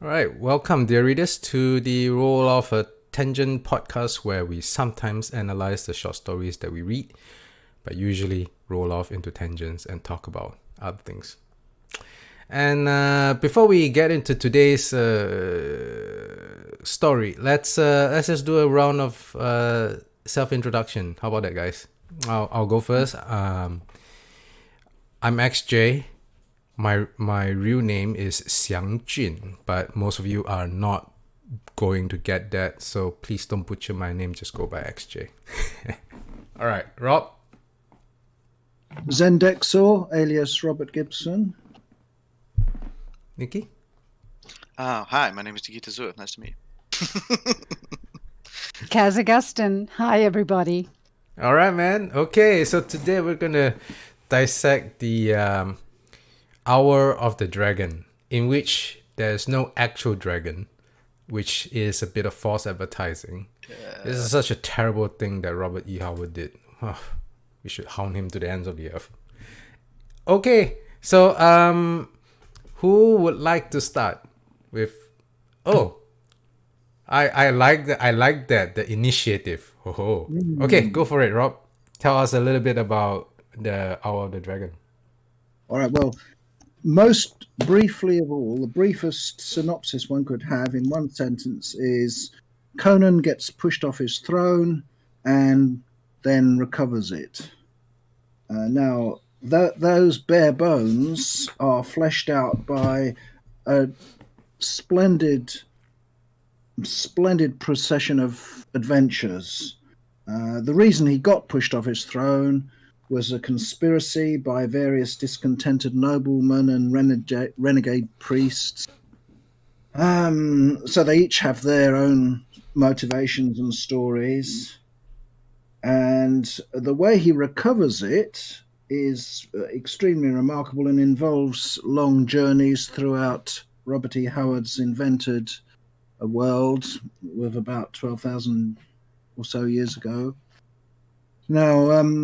All right, welcome, dear readers, to the Roll of a Tangent podcast where we sometimes analyze the short stories that we read, but usually roll off into tangents and talk about other things. And before we get into today's story, let's just do a round of self-introduction. How about that, guys? I'll go first. I'm XJ. My real name is Xiang Jun, but most of you are not going to get that, so please don't butcher my name. Just go by XJ. All right, Rob. Zendexor, alias Robert Gibson. Nikki. Hi, my name is Nikita Zur. Nice to meet you. Kaz Augustin. Hi, everybody. All right, man. Okay, so today we're gonna dissect the Hour of the Dragon, in which there's no actual dragon, which is a bit of false advertising. This is such a terrible thing that Robert E. Howard did. We should hound him to the ends of the earth. Okay, so who would like to start with? Oh, I like that. I like that, the initiative. Oh, okay, go for it, Rob. Tell us a little bit about the Hour of the Dragon. All right, well, most briefly of all, the briefest synopsis one could have in one sentence is Conan gets pushed off his throne and then recovers it. Now, those bare bones are fleshed out by a splendid procession of adventures. The reason he got pushed off his throne was a conspiracy by various discontented noblemen and renegade priests. So they each have their own motivations and stories. And the way he recovers it is extremely remarkable and involves long journeys throughout Robert E. Howard's invented a world with about 12,000 or so years ago. Now,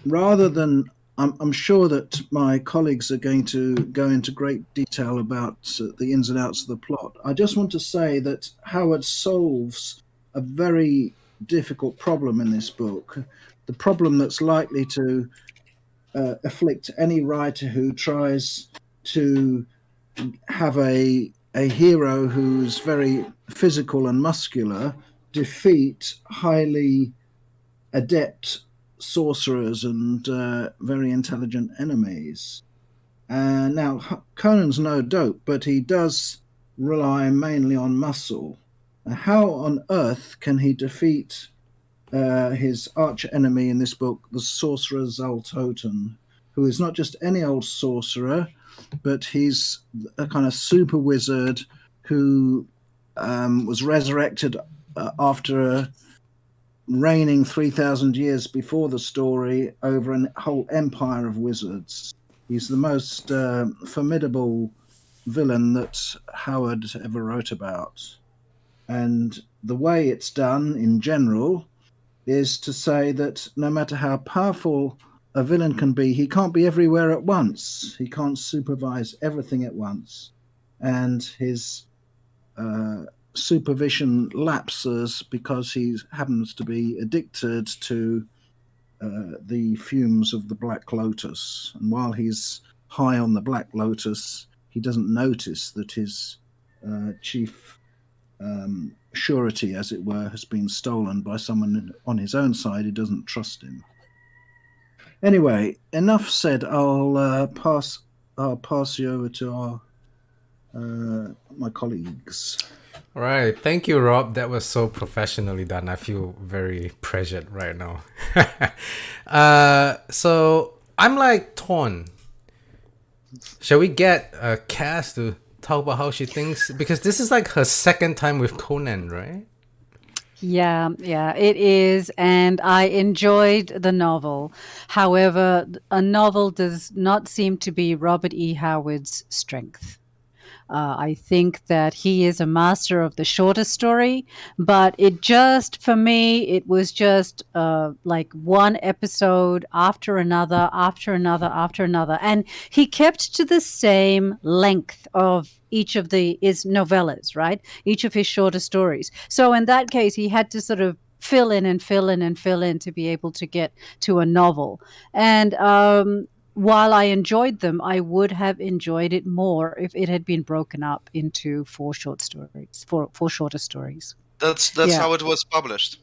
rather than, I'm sure that my colleagues are going to go into great detail about the ins and outs of the plot. I just want to say that Howard solves a very difficult problem in this book, the problem that's likely to afflict any writer who tries to have a hero who's very physical and muscular defeat highly adept sorcerers and very intelligent enemies. Now, Conan's no dope, but he does rely mainly on muscle. How on earth can he defeat his arch enemy in this book, the sorcerer Zaltoten, who is not just any old sorcerer, but he's a kind of super wizard who was resurrected after reigning 3,000 years before the story over a whole empire of wizards. He's the most formidable villain that Howard ever wrote about. And the way it's done in general is to say that no matter how powerful a villain can be, he can't be everywhere at once. He can't supervise everything at once. And his supervision lapses because he happens to be addicted to the fumes of the Black Lotus. And while he's high on the Black Lotus, he doesn't notice that his chief surety, as it were, has been stolen by someone on his own side who doesn't trust him. Anyway, enough said. I'll pass you over to my colleagues. All right, thank you, Rob. That was so professionally done. I feel very pressured right now. So I'm like torn. Shall we get Cass to talk about how she thinks? Because this is like her second time with Conan, right? Yeah, it is. And I enjoyed the novel. However, a novel does not seem to be Robert E. Howard's strength. I think that he is a master of the shorter story, but for me, it was just like one episode after another, after another, after another. And he kept to the same length of each of his novellas, right? Each of his shorter stories. So in that case, he had to sort of fill in and fill in and fill in to be able to get to a novel. And while I enjoyed them, I would have enjoyed it more if it had been broken up into four shorter stories. That's Yeah. how it was published.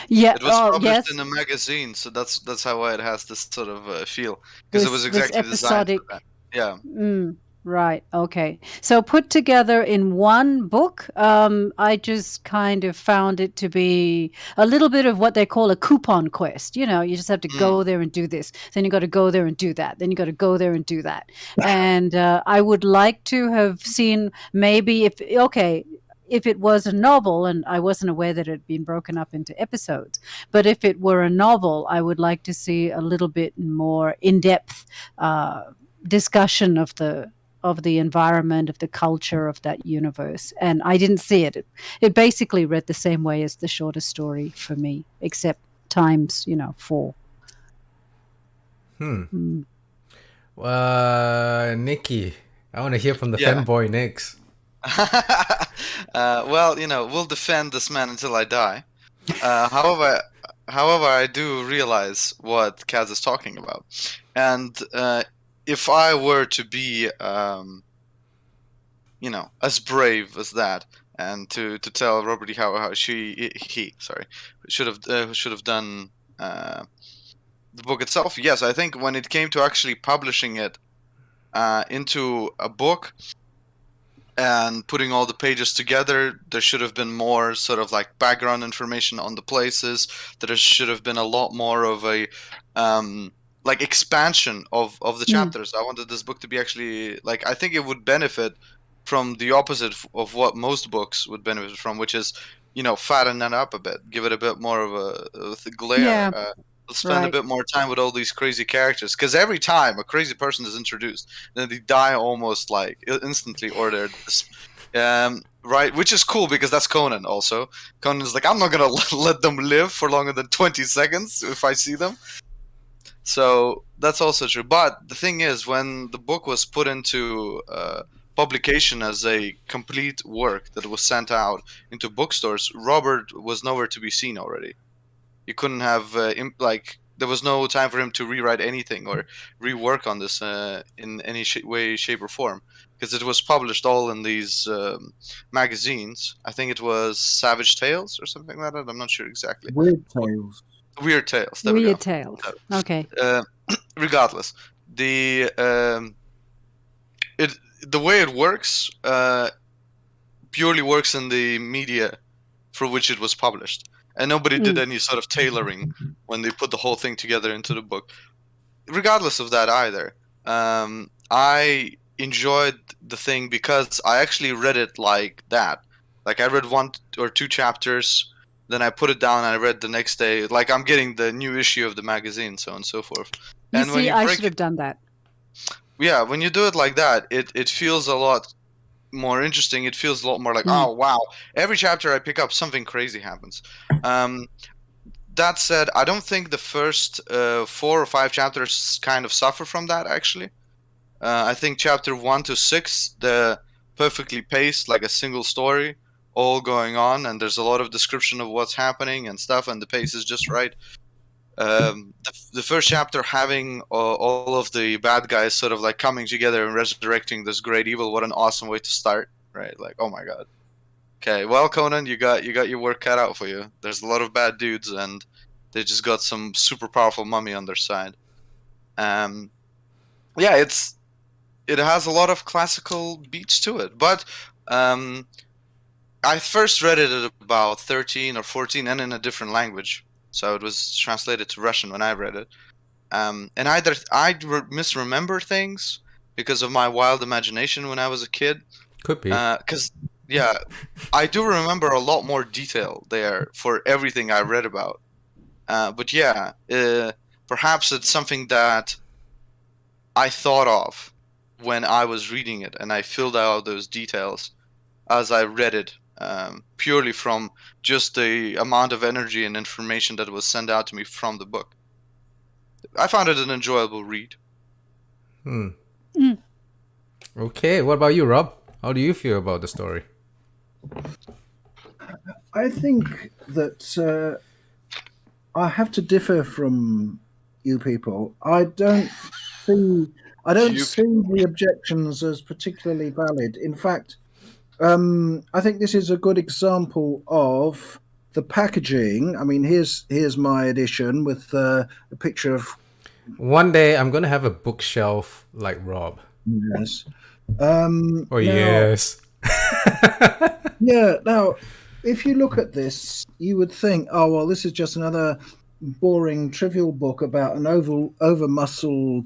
Yeah. It was Oh, published yes. in a magazine, so that's how it has this sort of feel, because it was This exactly designed for episodic. that. Yeah. Right. Okay. So put together in one book, I just kind of found it to be a little bit of what they call a coupon quest. You just have to go there and do this. Then you got to go there and do that. Then you got to go there and do that. And I would like to have seen maybe if it was a novel, and I wasn't aware that it had been broken up into episodes, but if it were a novel, I would like to see a little bit more in-depth discussion of the environment, of the culture of that universe. And I didn't see it. It basically read the same way as the shorter story for me, except times 4. Nikki, I want to hear from the Yeah. fanboy next. Well, we'll defend this man until I die. However, I do realize what Kaz is talking about, and if I were to be, as brave as that, and to tell Robert how he should have done the book itself. Yes, I think when it came to actually publishing it into a book and putting all the pages together, there should have been more sort of like background information on the places. There should have been a lot more of a like expansion of the chapters. I wanted this book to be actually like, I think it would benefit from the opposite of what most books would benefit from, which is fatten it up a bit, give it a bit more of a glare. Yeah. Spend a bit more time with all these crazy characters, because every time a crazy person is introduced, then they die almost like instantly, or they're right, which is cool because that's Conan. Also, Conan's like, I'm not gonna let them live for longer than 20 seconds if I see them. So that's also true. But the thing is, when the book was put into publication as a complete work that was sent out into bookstores, Robert was nowhere to be seen already. You couldn't have there was no time for him to rewrite anything or rework on this in any way, shape, or form, because it was published all in these magazines. I think it was Savage Tales or something like that. I'm not sure exactly. Weird Tales. Weird Tales. Weird Tales. Okay. Regardless, the way it works purely works in the media for which it was published. And nobody did any sort of tailoring when they put the whole thing together into the book. Regardless of that either, I enjoyed the thing because I actually read it like that. Like, I read 1 or 2 chapters, then I put it down and I read the next day. Like, I'm getting the new issue of the magazine, so on and so forth. I should have done that. Yeah, when you do it like that, it feels a lot more interesting. It feels a lot more like, oh wow, every chapter I pick up something crazy happens. That said, I don't think the first 4 or 5 chapters kind of suffer from that, actually. I think chapter 1 to 6, they're perfectly paced, like a single story, all going on, and there's a lot of description of what's happening and stuff, and the pace is just right. The first chapter having all of the bad guys sort of like coming together and resurrecting this great evil, what an awesome way to start, right? Like, oh my god. Okay, well, Conan, you got your work cut out for you. There's a lot of bad dudes, and they just got some super powerful mummy on their side. Yeah, it has a lot of classical beats to it, but I first read it at about 13 or 14 and in a different language. So it was translated to Russian when I read it. And either I misremember things because of my wild imagination when I was a kid. Could be. Because, yeah, I do remember a lot more detail there for everything I read about. But yeah, perhaps it's something that I thought of when I was reading it, and I filled out those details as I read it, purely from just the amount of energy and information that was sent out to me from the book. I found it an enjoyable read. Okay, what about you, Rob? How do you feel about the story? I think that I have to differ from you people. I don't see the objections as particularly valid. In fact, I think this is a good example of the packaging. I mean, here's my edition with a picture of. One day I'm gonna have a bookshelf like Rob. Yes. Yes. Yeah. Now, if you look at this, you would think, oh well, this is just another boring, trivial book about an over-muscled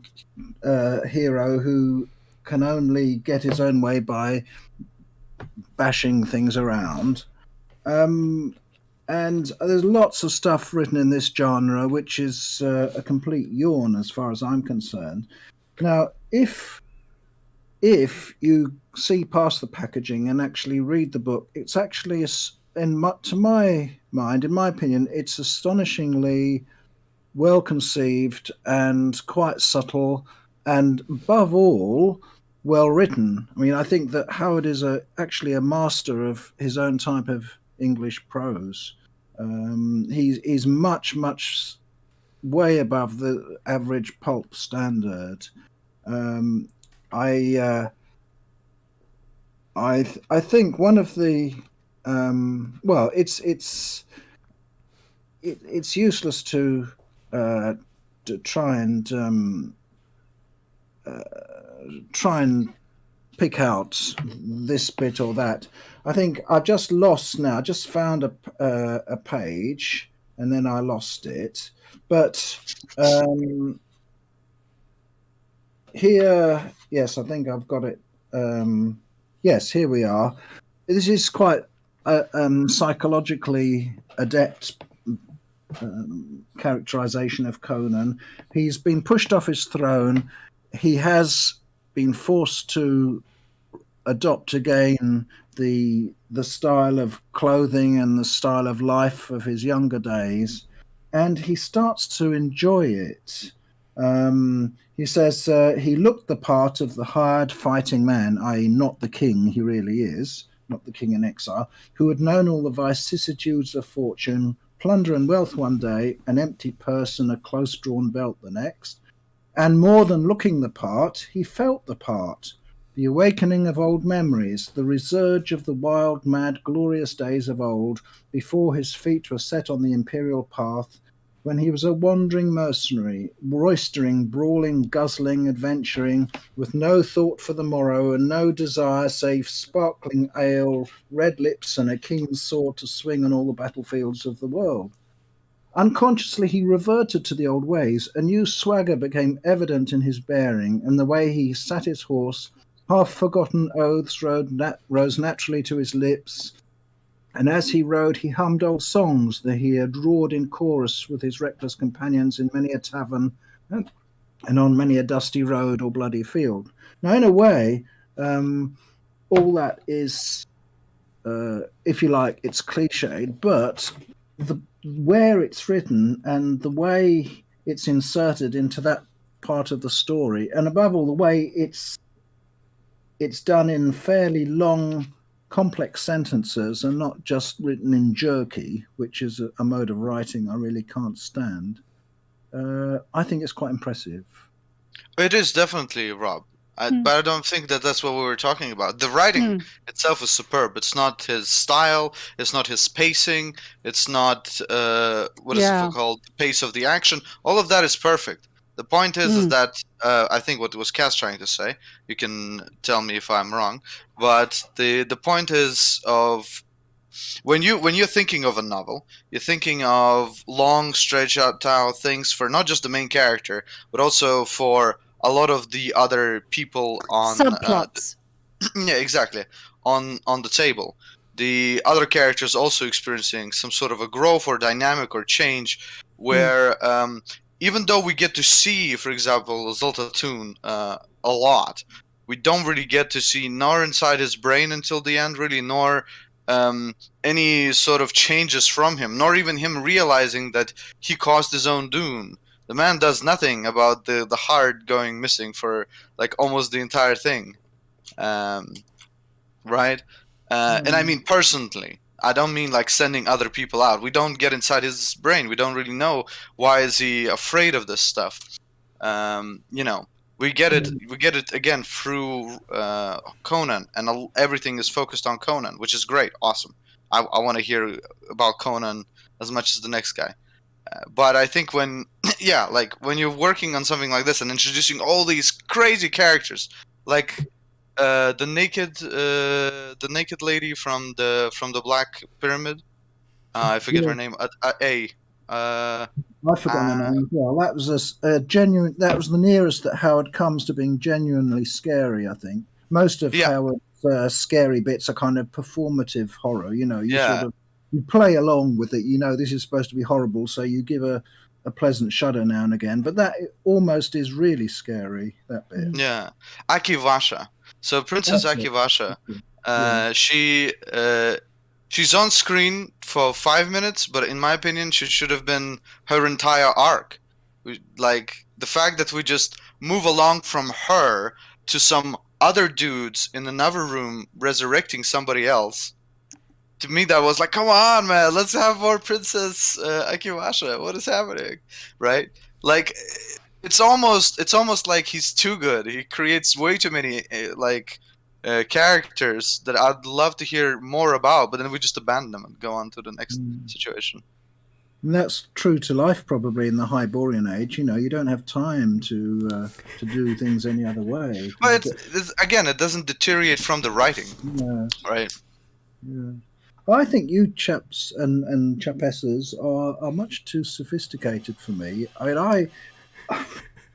hero who can only get his own way by bashing things around. And there's lots of stuff written in this genre which is a complete yawn as far as I'm concerned. Now, if you see past the packaging and actually read the book, it's actually, to my mind, in my opinion, it's astonishingly well conceived and quite subtle, and above all, well written. I mean, I think that Howard is actually a master of his own type of English prose. He's much way above the average pulp standard. I think one of the it's useless to try and pick out this bit or that. I think I've just lost now. I just found a page and then I lost it. But here, yes, I think I've got it. Yes, here we are. This is quite psychologically adept characterization of Conan. He's been pushed off his throne. He has been forced to adopt again the style of clothing and the style of life of his younger days, and he starts to enjoy it. He says he looked the part of the hired fighting man, i.e. not the king he really is, not the king in exile, who had known all the vicissitudes of fortune, plunder and wealth one day, an empty purse and a close-drawn belt the next. And more than looking the part, he felt the part, the awakening of old memories, the resurge of the wild, mad, glorious days of old, before his feet were set on the imperial path, when he was a wandering mercenary, roistering, brawling, guzzling, adventuring, with no thought for the morrow and no desire save sparkling ale, red lips, and a keen sword to swing on all the battlefields of the world. Unconsciously he reverted to the old ways. A new swagger became evident in his bearing, and the way he sat his horse, half-forgotten oaths rose naturally to his lips, and as he rode he hummed old songs that he had roared in chorus with his reckless companions in many a tavern and on many a dusty road or bloody field. Now, in a way, all that is, if you like, it's cliched, but where it's written and the way it's inserted into that part of the story, and above all, the way it's done in fairly long, complex sentences and not just written in jerky, which is a mode of writing I really can't stand. I think it's quite impressive. It is definitely, Rob. But I don't think that that's what we were talking about. The writing itself is superb. It's not his style. It's not his pacing. It's not what is it called? The pace of the action. All of that is perfect. The point is that I think what was Cass trying to say. You can tell me if I'm wrong, but the point is of when you're thinking of a novel, you're thinking of long, stretched out things for not just the main character, but also for a lot of the other people on subplots. Yeah, exactly. On the table, the other characters also experiencing some sort of a growth or dynamic or change, where even though we get to see, for example, Zoltatun a lot, we don't really get to see nor inside his brain until the end, really, nor any sort of changes from him, nor even him realizing that he caused his own doom. The man does nothing about the heart going missing for like almost the entire thing, right? And I mean personally. I don't mean like sending other people out. We don't get inside his brain. We don't really know why is he afraid of this stuff. You know, we get it. We get it again through Conan, and everything is focused on Conan, which is great, awesome. I want to hear about Conan as much as the next guy. But I think when, yeah, like when you're working on something like this and introducing all these crazy characters, like the naked lady from the Black Pyramid, I forget her name. I've forgotten her name. Well, that was a genuine. That was the nearest that Howard comes to being genuinely scary. I think most of Howard's scary bits are kind of performative horror. You know, you sort of you play along with it. You know, this is supposed to be horrible, so you give a pleasant shudder now and again. But that almost is really scary. That bit. Yeah, Akivasha. So Princess Akivasha, she's on screen for 5 minutes, but in my opinion, she should have been her entire arc. Like the fact that we just move along from her to some other dudes in another room resurrecting somebody else. To me, that was like, come on, man, let's have more Princess Akivasha. What is happening, right? Like, it's almost like he's too good. He creates way too many characters that I'd love to hear more about, but then we just abandon them and go on to the next situation. And that's true to life, probably in the Hyborian age. You know, you don't have time to do things any other way. But again, it doesn't deteriorate from the writing, right? Yeah. I think you chaps and chapesses are much too sophisticated for me. I mean,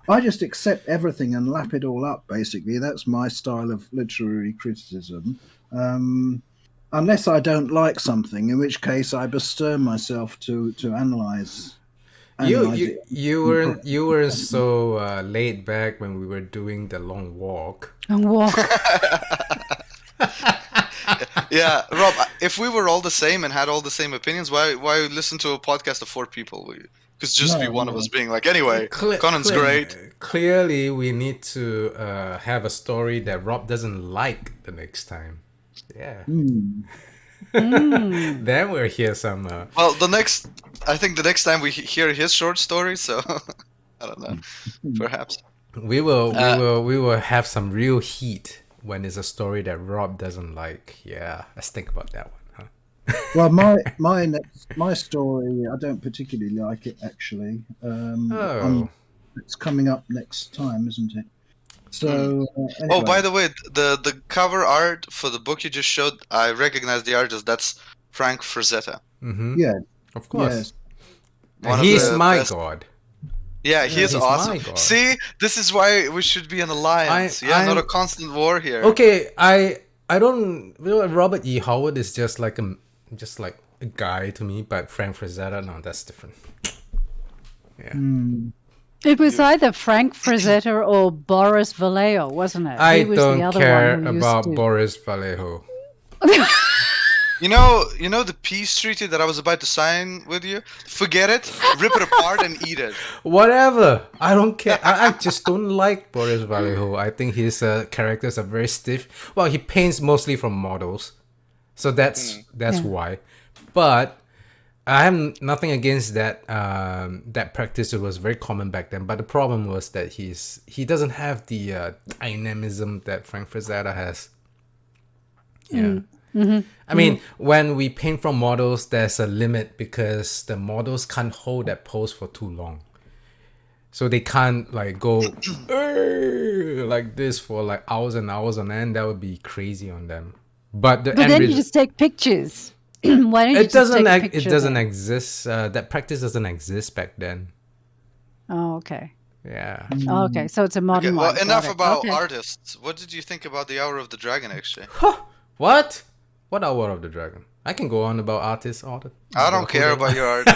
I just accept everything and lap it all up, basically. That's my style of literary criticism. Unless I don't like something, in which case I bestir myself to analyze it. You were so laid back when we were doing the long walk. Yeah, Rob, if we were all the same and had all the same opinions, why listen to a podcast of 4 people? Could just be one of us being like, anyway, Conan's great. Clearly, we need to have a story that Rob doesn't like the next time. Yeah. Then we'll hear some. Well, I think the next time we hear his short story, so I don't know, perhaps we will have some real heat when it's a story that Rob doesn't like. Yeah, let's think about that one. Well, my story, I don't particularly like it, actually. It's coming up next time, isn't it? So. Anyway. Oh, by the way, the cover art for the book you just showed, I recognize the artist. That's Frank Frazetta. Mm-hmm. Yeah, of course. Yes. He's my god. Yeah, he is awesome. See, this is why we should be an alliance. Not a constant war here. Okay, I don't. Robert E. Howard is just like a guy to me, but Frank Frazetta, no, that's different. Yeah. It was either Frank Frazetta or Boris Vallejo, wasn't it? I don't care about Boris Vallejo. You know the peace treaty that I was about to sign with you? Forget it, rip it apart and eat it. Whatever. I don't care. I just don't like Boris Vallejo. I think his characters are very stiff. Well, he paints mostly from models. So that's why. But I have nothing against that that practice. It was very common back then. But the problem was that he doesn't have the dynamism that Frank Frazetta has. Yeah. I mean, when we paint from models, there's a limit because the models can't hold that pose for too long. So they can't like go like this for like hours and hours on end. That would be crazy on them. But then you just take pictures. Why don't you it doesn't exist. That practice doesn't exist back then. Oh, okay. Yeah. Okay, so it's a modern one. Well, enough about artists. What did you think about the Hour of the Dragon, actually? What? What Hour of the Dragon? I can go on about artists all the time. I don't care about your art.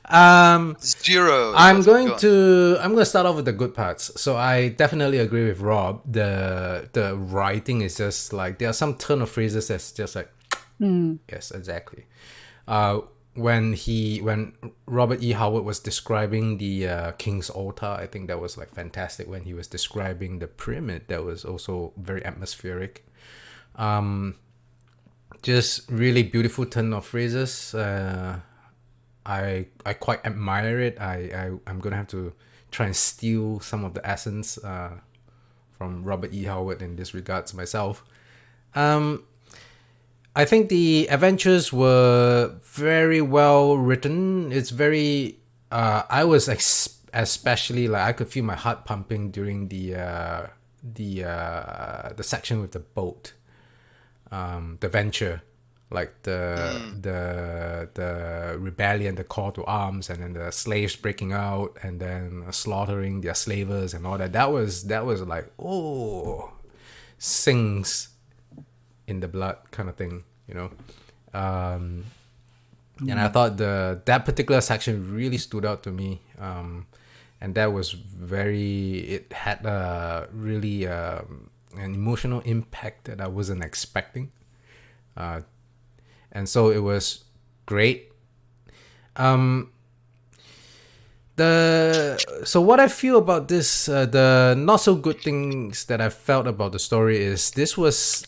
Zero. I'm Go on, going go on. to start off with the good parts. So I definitely agree with Rob. The writing is just like there are some turn of phrases that's just like yes, exactly. When Robert E. Howard was describing the King's Altar, I think that was like fantastic. When he was describing the pyramid, that was also very atmospheric. Just really beautiful turn of phrases. I quite admire it. I'm gonna have to try and steal some of the essence from Robert E. Howard in this regards myself. I think the adventures were very well written. It's very. I was especially like I could feel my heart pumping during the section with the boat, the venture, like the rebellion, the call to arms, and then the slaves breaking out, and then slaughtering their slavers and all that. That was like sings in the blood kind of thing, you know. And I thought that particular section really stood out to me, and that was it had really an emotional impact that I wasn't expecting, and so it was great. So what I feel about this, the not so good things that I felt about the story is this was.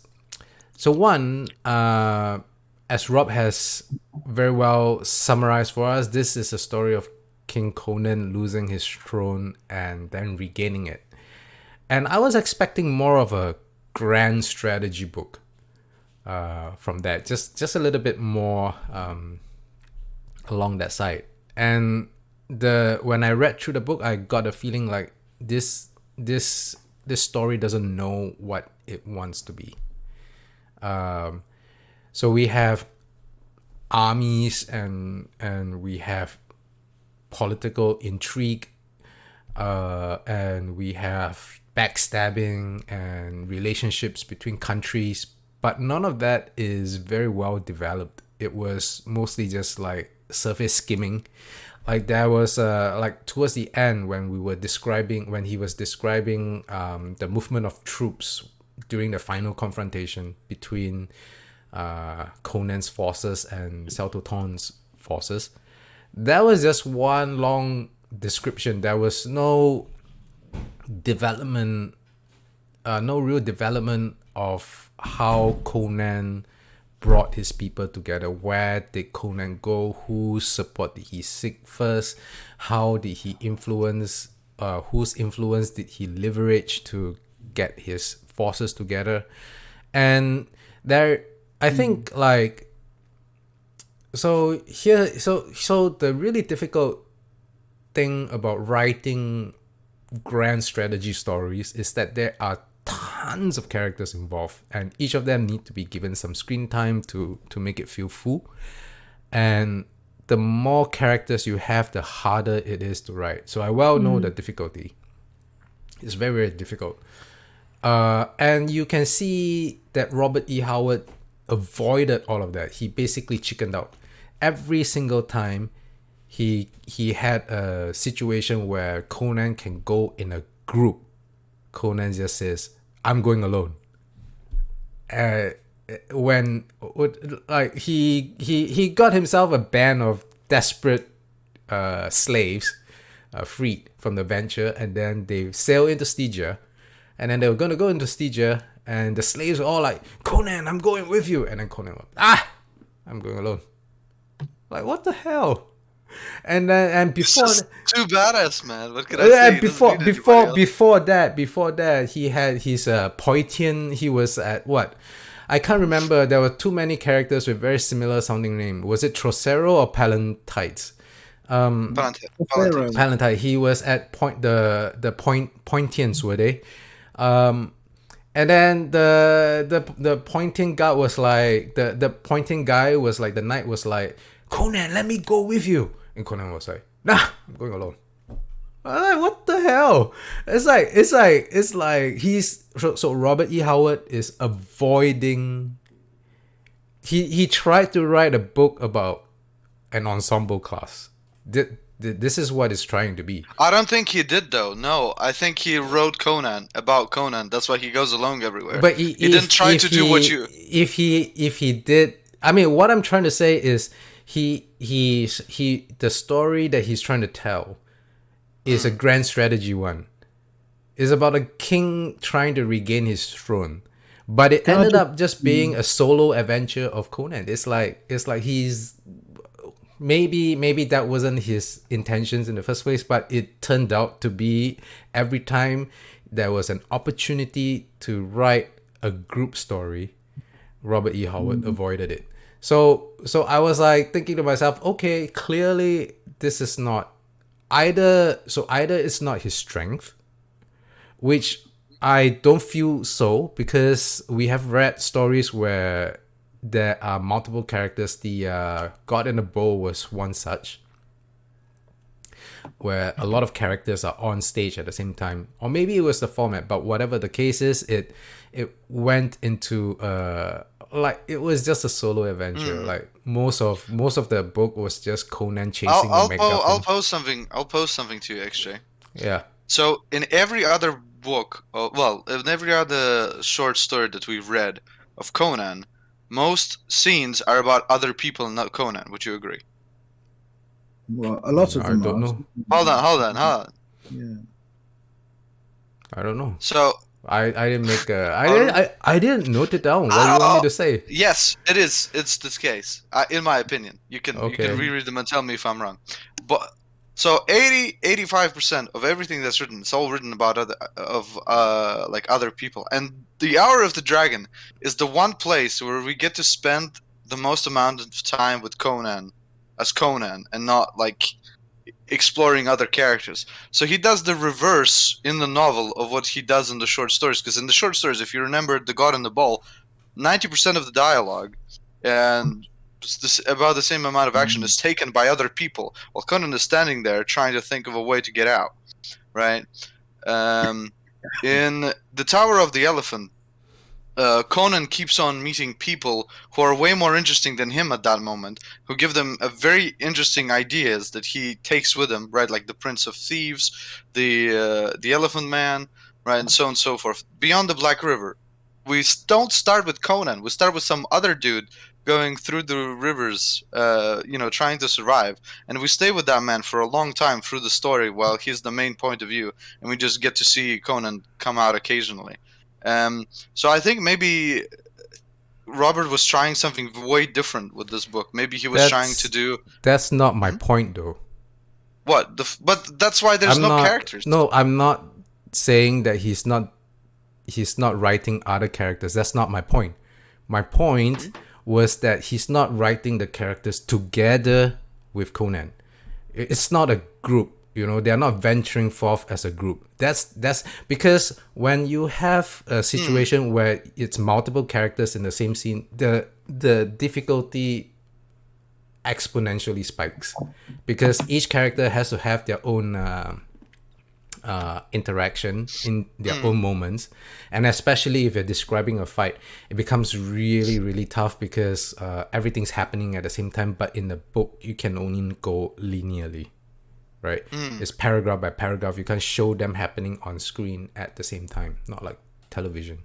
So one, as Rob has very well summarized for us, this is a story of King Conan losing his throne and then regaining it. And I was expecting more of a grand strategy book from that, just a little bit more along that side. And when I read through the book, I got a feeling like this story doesn't know what it wants to be. So we have armies and we have political intrigue, and we have backstabbing and relationships between countries, but none of that is very well developed. It was mostly just like surface skimming. Like there was like towards the end when he was describing the movement of troops during the final confrontation between Conan's forces and Celtoton's forces. That was just one long description. There was no development, no real development of how Conan brought his people together. Where did Conan go? Whose support did he seek first? How did he influence? Whose influence did he leverage to get his forces together? And there, I think like so the really difficult thing about writing grand strategy stories is that there are tons of characters involved, and each of them need to be given some screen time to make it feel full. And the more characters you have, the harder it is to write. So I know the difficulty. It's very, very difficult. And you can see that Robert E. Howard avoided all of that. He basically chickened out. Every single time he had a situation where Conan can go in a group, Conan just says, "I'm going alone." When like he got himself a band of desperate slaves freed from the venture, and then they sail into Stygia, and then they were going to go into Stygia, and the slaves were all like, "Conan, I'm going with you," and then Conan went, "I'm going alone." Like, what the hell? And then before It's just too badass, man. What could I say? Before that, he had his Poitian. He was at what? I can't remember. There were too many characters with very similar sounding name. Was it Trocero or Palentites? Palentite. He was at Pointians, were they? And then the pointing guy was like the pointing guy was like, the knight was like, "Conan, let me go with you." And Conan was like, "Nah, I'm going alone." I'm like, what the hell? It's like he's so Robert E. Howard is avoiding. He tried to write a book about an ensemble class. this is what it's trying to be. I don't think he did though. No, I think he wrote Conan about Conan. That's why he goes along everywhere. But he didn't try to do what you. If he did, I mean, what I'm trying to say is the story that he's trying to tell is a grand strategy one. It's about a king trying to regain his throne, but it ended up just being a solo adventure of Conan. It's like he's maybe that wasn't his intentions in the first place, but it turned out to be every time there was an opportunity to write a group story, Robert E. Howard avoided it. So I was like thinking to myself, okay, clearly this is not either it's not his strength, which I don't feel so, because we have read stories where there are multiple characters. The God in a Bow was one such, where a lot of characters are on stage at the same time, or maybe it was the format, but whatever the case is, it went into like it was just a solo adventure. Like most of the book was just Conan chasing the MacGuffin. I'll post something. I'll post something to you, XJ. Yeah. So in every other book, in every other short story that we've read of Conan, most scenes are about other people, not Conan. Would you agree? Well, a lot of them I don't know. Hold on. Yeah. I don't know. So I didn't make I didn't note it down. What do you want me to say? yes, it is. It's this case, in my opinion. You can reread them and tell me if I'm wrong. But so 85% of everything that's written, it's all written about other people. And the Hour of the Dragon is the one place where we get to spend the most amount of time with Conan as Conan, and not like exploring other characters. So he does the reverse in the novel of what he does in the short stories. Because in the short stories, if you remember The God in the Ball, 90% of the dialogue and about the same amount of action is taken by other people, while Conan is standing there trying to think of a way to get out, right? In The Tower of the Elephant, Conan keeps on meeting people who are way more interesting than him at that moment, who give them a very interesting ideas that he takes with him, right? Like the Prince of Thieves, the Elephant Man, right, and so on and so forth. Beyond the Black River, we don't start with Conan. We start with some other dude going through the rivers, trying to survive, and we stay with that man for a long time through the story while he's the main point of view, and we just get to see Conan come out occasionally. So I think maybe Robert was trying something way different with this book. Maybe he was trying to do. That's not my point, though. What? But that's why there's no characters. No, I'm not saying that he's not writing other characters. That's not my point. My point was that he's not writing the characters together with Conan. It's not a group. They're not venturing forth as a group. That's because when you have a situation where it's multiple characters in the same scene, the difficulty exponentially spikes, because each character has to have their own interaction in their own moments, and especially if you're describing a fight, it becomes really, really tough, because everything's happening at the same time. But in the book, you can only go linearly. Right, it's paragraph by paragraph. You can't show them happening on screen at the same time, not like television.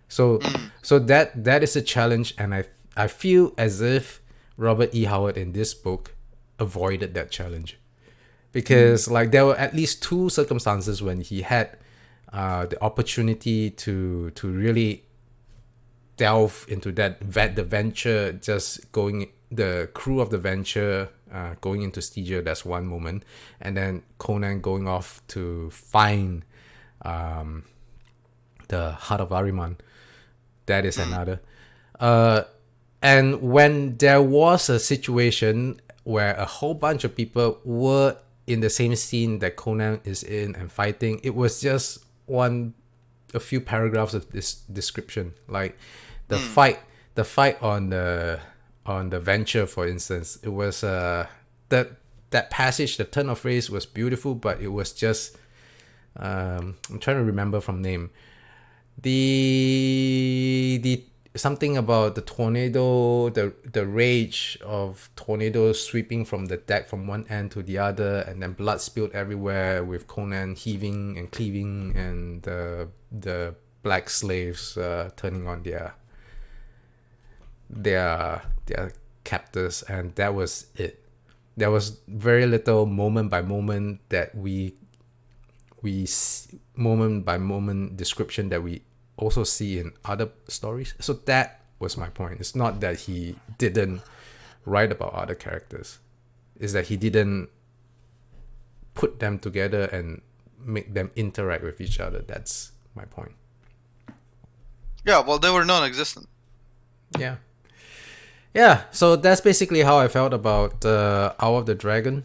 So that is a challenge, and I feel as if Robert E. Howard in this book avoided that challenge, because like there were at least two circumstances when he had the opportunity to really delve into the venture, just going the crew of the venture. Going into Stygia, that's one moment, and then Conan going off to find the Heart of Ahriman, that is another. And when there was a situation where a whole bunch of people were in the same scene that Conan is in and fighting, it was just a few paragraphs of this description, like the fight on the venture, for instance. It was that passage, the turn of phrase was beautiful, but it was just I'm trying to remember from name. The something about the tornado, the rage of tornadoes sweeping from the deck from one end to the other, and then blood spilled everywhere with Conan heaving and cleaving, and the black slaves turning on their captors, and that was it. There was very little moment by moment that we moment by moment description that we also see in other stories. So that was my point. It's not that he didn't write about other characters. It's that he didn't put them together and make them interact with each other. That's my point. Yeah, well, they were non-existent. Yeah. Yeah, so that's basically how I felt about Hour of the Dragon.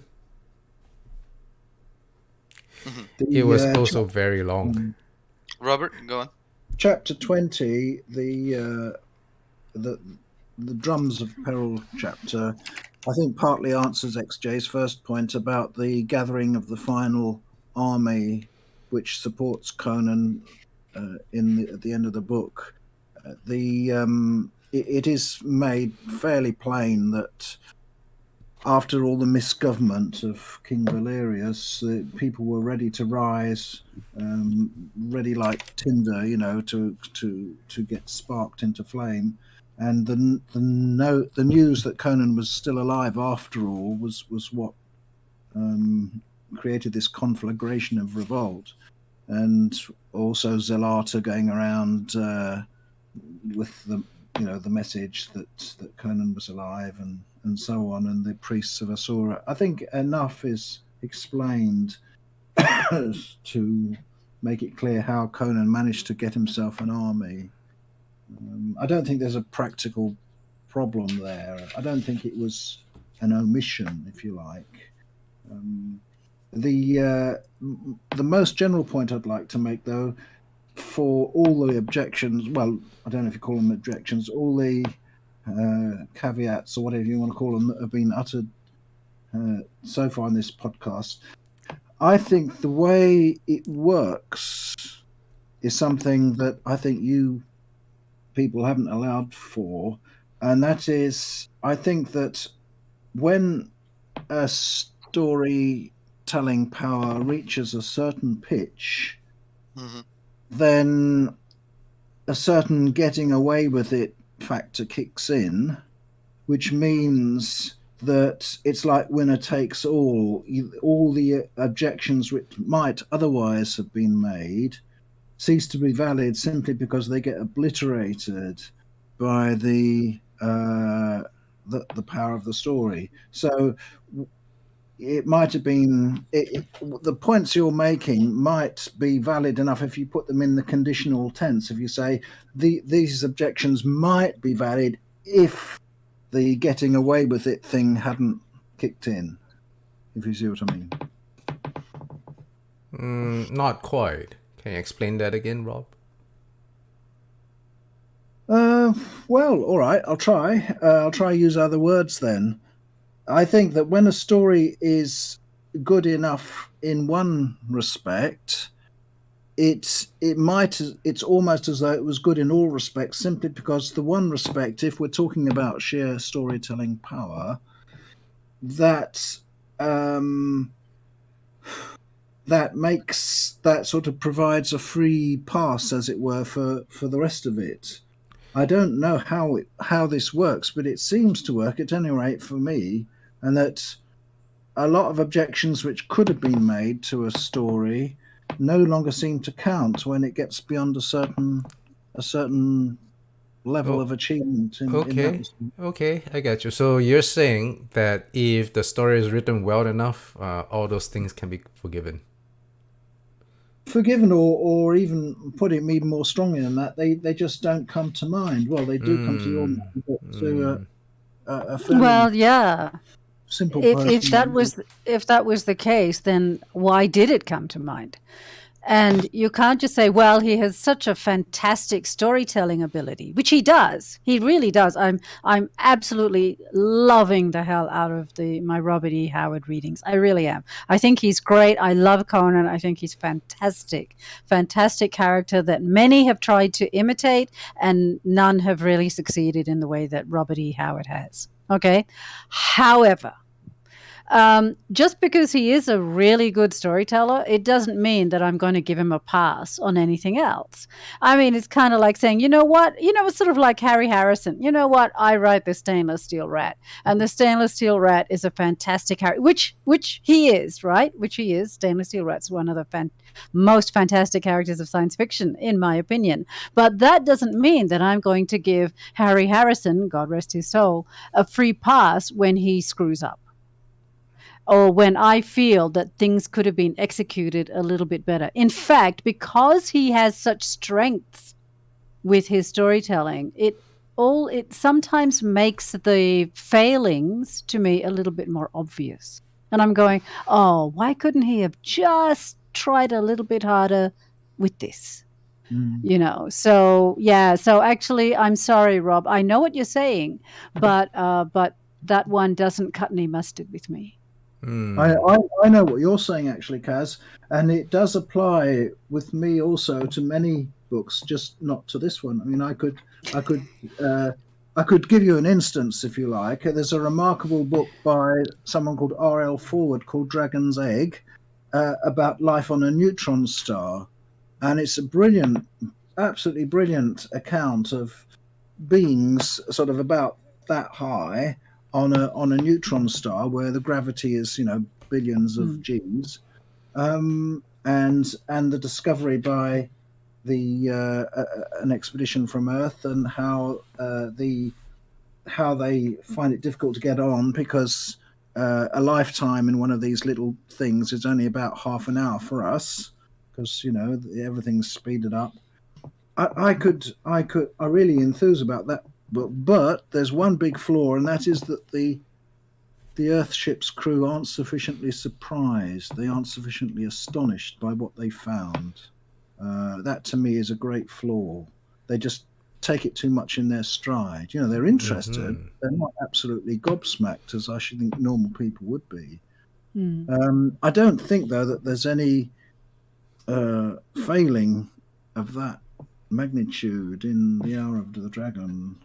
It was also very long. Robert, go on. Chapter 20, the Drums of Peril chapter, I think partly answers XJ's first point about the gathering of the final army, which supports Conan at the end of the book. It is made fairly plain that after all the misgovernment of King Valerius, people were ready to rise, ready like tinder, to get sparked into flame. And the news that Conan was still alive after all was what created this conflagration of revolt, and also Zelata going around with the message that Conan was alive and so on, and the priests of Asura. I think enough is explained to make it clear how Conan managed to get himself an army. I don't think there's a practical problem there. I don't think it was an omission, if you like. The most general point I'd like to make, though, for all the objections, well, I don't know if you call them objections, all the caveats or whatever you want to call them that have been uttered so far in this podcast, I think the way it works is something that I think you people haven't allowed for, and that is, I think that when a storytelling power reaches a certain pitch, then a certain getting away with it factor kicks in, which means that it's like winner takes all. All the objections which might otherwise have been made cease to be valid simply because they get obliterated by the power of the story. So it might have been the points you're making might be valid enough if you put them in the conditional tense. If you say these objections might be valid if the getting away with it thing hadn't kicked in, if you see what I mean. Not quite. Can you explain that again, Rob? Well, all right, I'll try. I'll try use other words then. I think that when a story is good enough in one respect, it's almost as though it was good in all respects, simply because the one respect, if we're talking about sheer storytelling power, that sort of provides a free pass, as it were, for the rest of it. I don't know how this works, but it seems to work at any rate for me, and that a lot of objections which could have been made to a story no longer seem to count when it gets beyond a certain level of achievement. Okay, I get you. So you're saying that if the story is written well enough, all those things can be forgiven. Forgiven, or even put it even more strongly than that, they just don't come to mind. Well, they do come to your mind, but to a fairly simple person. If that was the case, then why did it come to mind? And you can't just say, well, he has such a fantastic storytelling ability, which he does. He really does. I'm absolutely loving the hell out of my Robert E. Howard readings. I really am. I think he's great. I love Conan. I think he's fantastic. Fantastic character that many have tried to imitate, and none have really succeeded in the way that Robert E. Howard has. Okay. However, just because he is a really good storyteller, it doesn't mean that I'm going to give him a pass on anything else. I mean, it's kind of like saying, you know what? It's sort of like Harry Harrison. You know what? I write the Stainless Steel Rat, and the Stainless Steel Rat is a fantastic character, which he is, right? Which he is. Stainless Steel Rat's one of the most fantastic characters of science fiction, in my opinion. But that doesn't mean that I'm going to give Harry Harrison, God rest his soul, a free pass when he screws up, or when I feel that things could have been executed a little bit better. In fact, because he has such strengths with his storytelling, it sometimes makes the failings to me a little bit more obvious. And I'm going, oh, why couldn't he have just tried a little bit harder with this? So yeah. So actually, I'm sorry, Rob. I know what you're saying, but that one doesn't cut any mustard with me. I know what you're saying, actually, Kaz, and it does apply with me also to many books, just not to this one. I mean, I could give you an instance if you like. There's a remarkable book by someone called R.L. Forward called Dragon's Egg about life on a neutron star, and it's a brilliant, absolutely brilliant account of beings sort of about that high on a neutron star where the gravity is billions of G's, and the discovery by an expedition from Earth, and how they find it difficult to get on because a lifetime in one of these little things is only about half an hour for us, because everything's speeded up. I really enthuse about that. But there's one big flaw, and that is that the Earthship's crew aren't sufficiently surprised. They aren't sufficiently astonished by what they found. That to me is a great flaw. They just take it too much in their stride. They're interested. They're not absolutely gobsmacked, as I should think normal people would be. I don't think, though, that there's any failing of that magnitude in The Hour of the Dragon.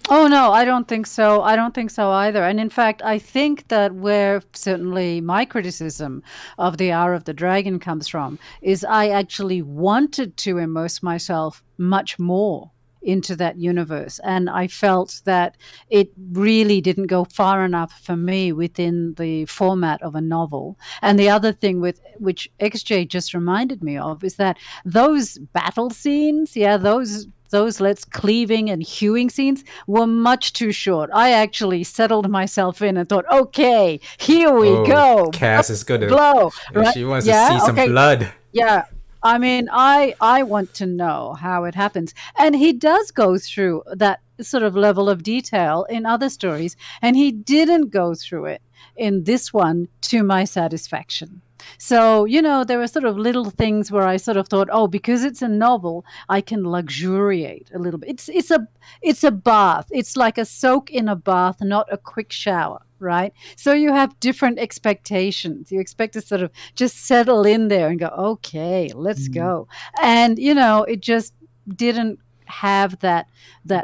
Oh, no, I don't think so. I don't think so either. And in fact, I think that where certainly my criticism of The Hour of the Dragon comes from is I actually wanted to immerse myself much more into that universe. And I felt that it really didn't go far enough for me within the format of a novel. And the other thing which XJ just reminded me of is that those battle scenes, those let's cleaving and hewing scenes were much too short. I actually settled myself in and thought, okay, here we go. Cass is gonna blow. Right? She wants to see some blood. Yeah. I mean, I want to know how it happens. And he does go through that sort of level of detail in other stories, and he didn't go through it in this one to my satisfaction. So, there were sort of little things where I sort of thought, oh, because it's a novel, I can luxuriate a little bit. It's a bath. It's like a soak in a bath, not a quick shower, right? So you have different expectations. You expect to sort of just settle in there and go, okay, let's go. And, it just didn't have that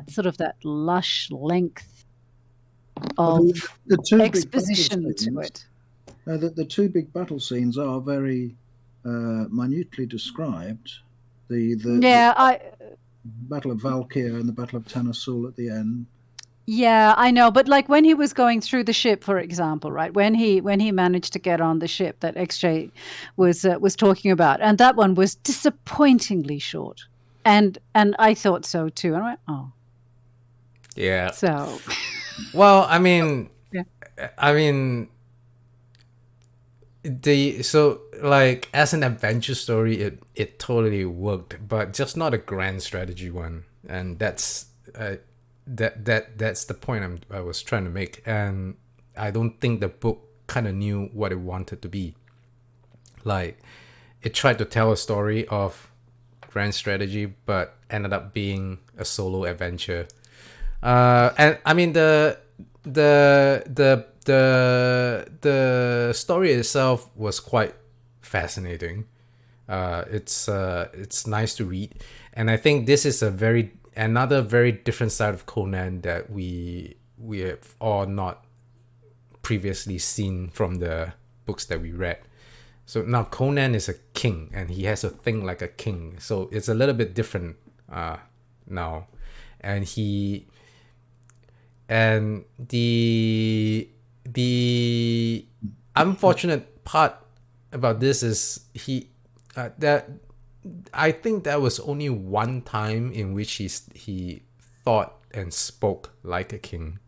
sort of that lush length of the two exposition to it. The two big battle scenes are very minutely described. The Battle of Valkyr and the Battle of Tanasul at the end. Yeah, I know, but like when he was going through the ship, for example, right? When he managed to get on the ship that XJ was talking about, and that one was disappointingly short, and I thought so too. And I went, oh, yeah. So, well, I mean, like as an adventure story, it totally worked, but just not a grand strategy one, and that's that's the point I was trying to make, and I don't think the book kind of knew what it wanted to be. Like, it tried to tell a story of grand strategy, but ended up being a solo adventure. And I mean the story itself was quite fascinating. It's nice to read, and I think this is another very different side of Conan that we have all not previously seen from the books that we read. So now Conan is a king, and he has to think like a king. So it's a little bit different now, and the unfortunate part about this is that I think that was only one time in which he thought and spoke like a king.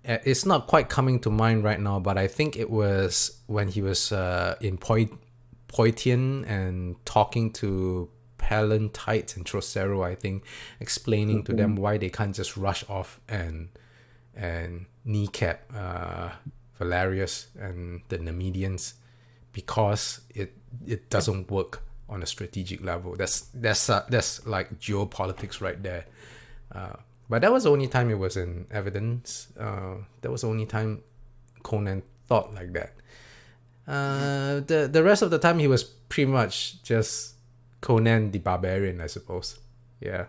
It's not quite coming to mind right now, but I think it was when he was in Poitiers and talking to Pallantites and Trocero, I think, explaining to them why they can't just rush off and kneecap Valerius and the Numidians, because it doesn't work on a strategic level. That's like geopolitics right there. But that was the only time it was in evidence. That was the only time Conan thought like that. The rest of the time he was pretty much just Conan the Barbarian, I suppose. Yeah.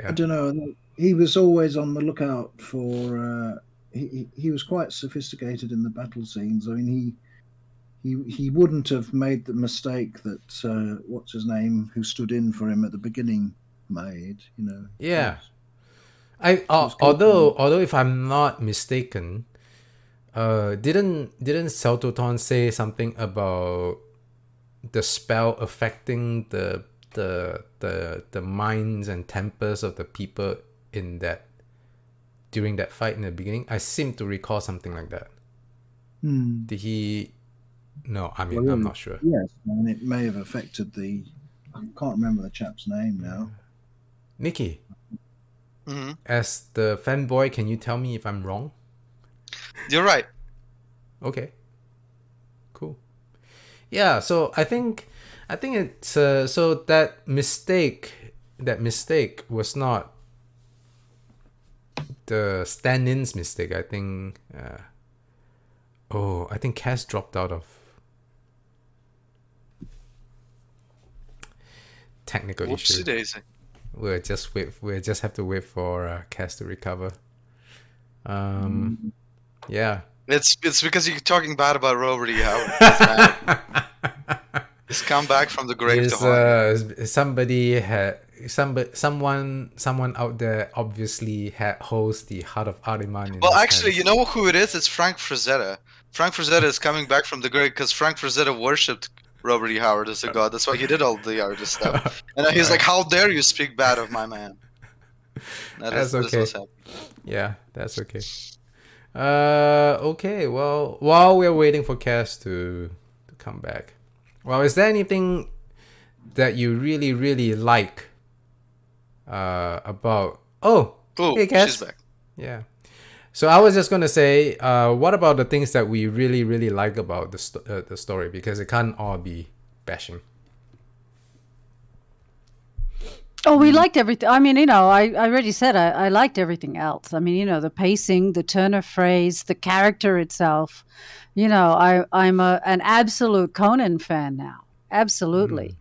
I don't know. He was always on the lookout for. He was quite sophisticated in the battle scenes. I mean, he wouldn't have made the mistake that what's his name, who stood in for him at the beginning, made. You know. Yeah. Although if I'm not mistaken, didn't Celtoton say something about the spell affecting the minds and tempers of the people in that during that fight in the beginning? I seem to recall something like that. Did he? No, I mean, I'm not sure. Yes, I mean, it may have affected I can't remember the chap's name now. Nikki, as the fanboy, can you tell me if I'm wrong? You're right. Okay. Cool. Yeah, so I think it's so that mistake was not the stand-in's mistake. I think I think Cass dropped out of technical issue. Whoopsie daisy. We'll just have to wait for Cass to recover. Yeah. It's because you're talking bad about Robert E. Howard. He's come back from the grave to haunt. Someone out there obviously holds the heart of Ahriman. Well, actually, you know who it is? It's Frank Frazetta. Frank Frazetta is coming back from the grave because Frank Frazetta worshipped Robert E. Howard as a god. That's why he did all the artist stuff. And he's like, "How dare you speak bad of my man?" That's okay. Yeah, that's okay. Okay. Well, while we're waiting for Cass to come back, well, is there anything that you really, really like about? Hey, Cass. She's back. Yeah. So I was just gonna say, what about the things that we really, really like about the story? Because it can't all be bashing. Oh, we liked everything. I mean, I already said I liked everything else. I mean, the pacing, the turn of phrase, the character itself. I'm an absolute Conan fan now. Absolutely.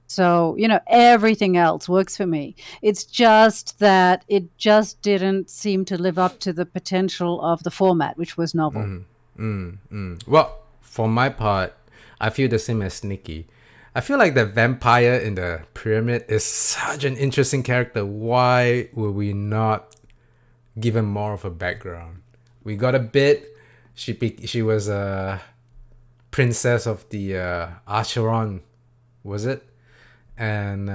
So, everything else works for me. It's just that it just didn't seem to live up to the potential of the format, which was novel. Well, for my part, I feel the same as Nikki. I feel like the vampire in the pyramid is such an interesting character. Why will we not give him more of a background? We got a bit. She was a princess of the Acheron, was it? And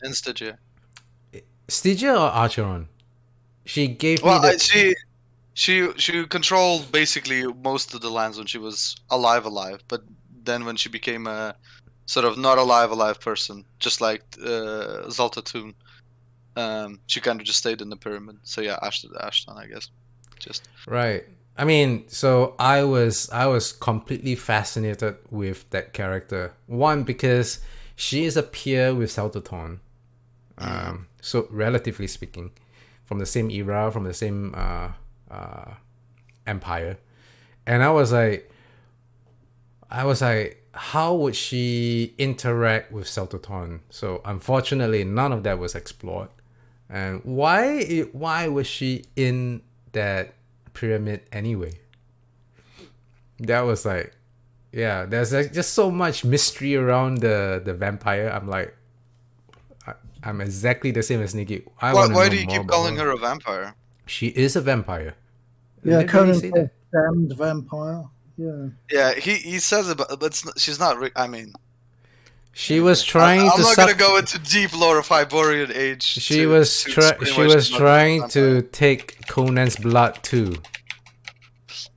Stygia. Stygia or Acheron? She gave me she controlled basically most of the lands when she was alive, but then when she became a sort of not alive person, just like Zaltatun, she kind of just stayed in the pyramid. So yeah, Ashton, I guess. Just right. I mean, so I was completely fascinated with that character. One, because she is a peer with Saltaton. So relatively speaking, from the same era, from the same empire, and I was like, how would she interact with Celtoton? So unfortunately, none of that was explored. And why was she in that pyramid anyway? That was like, yeah, there's like just so much mystery around the vampire. I'm like, I'm exactly the same as Nikki. I want to Why know do you more keep about calling her. her a vampire? She is a vampire. Yeah, Did they really Conan say says that? damned vampire. Yeah. Yeah, he says it, but she's not. I mean, She was I, trying I'm to not gonna suck. go into deep lore of Hyborian age She to was explain she why was she's not a trying vampire. to take Conan's blood too.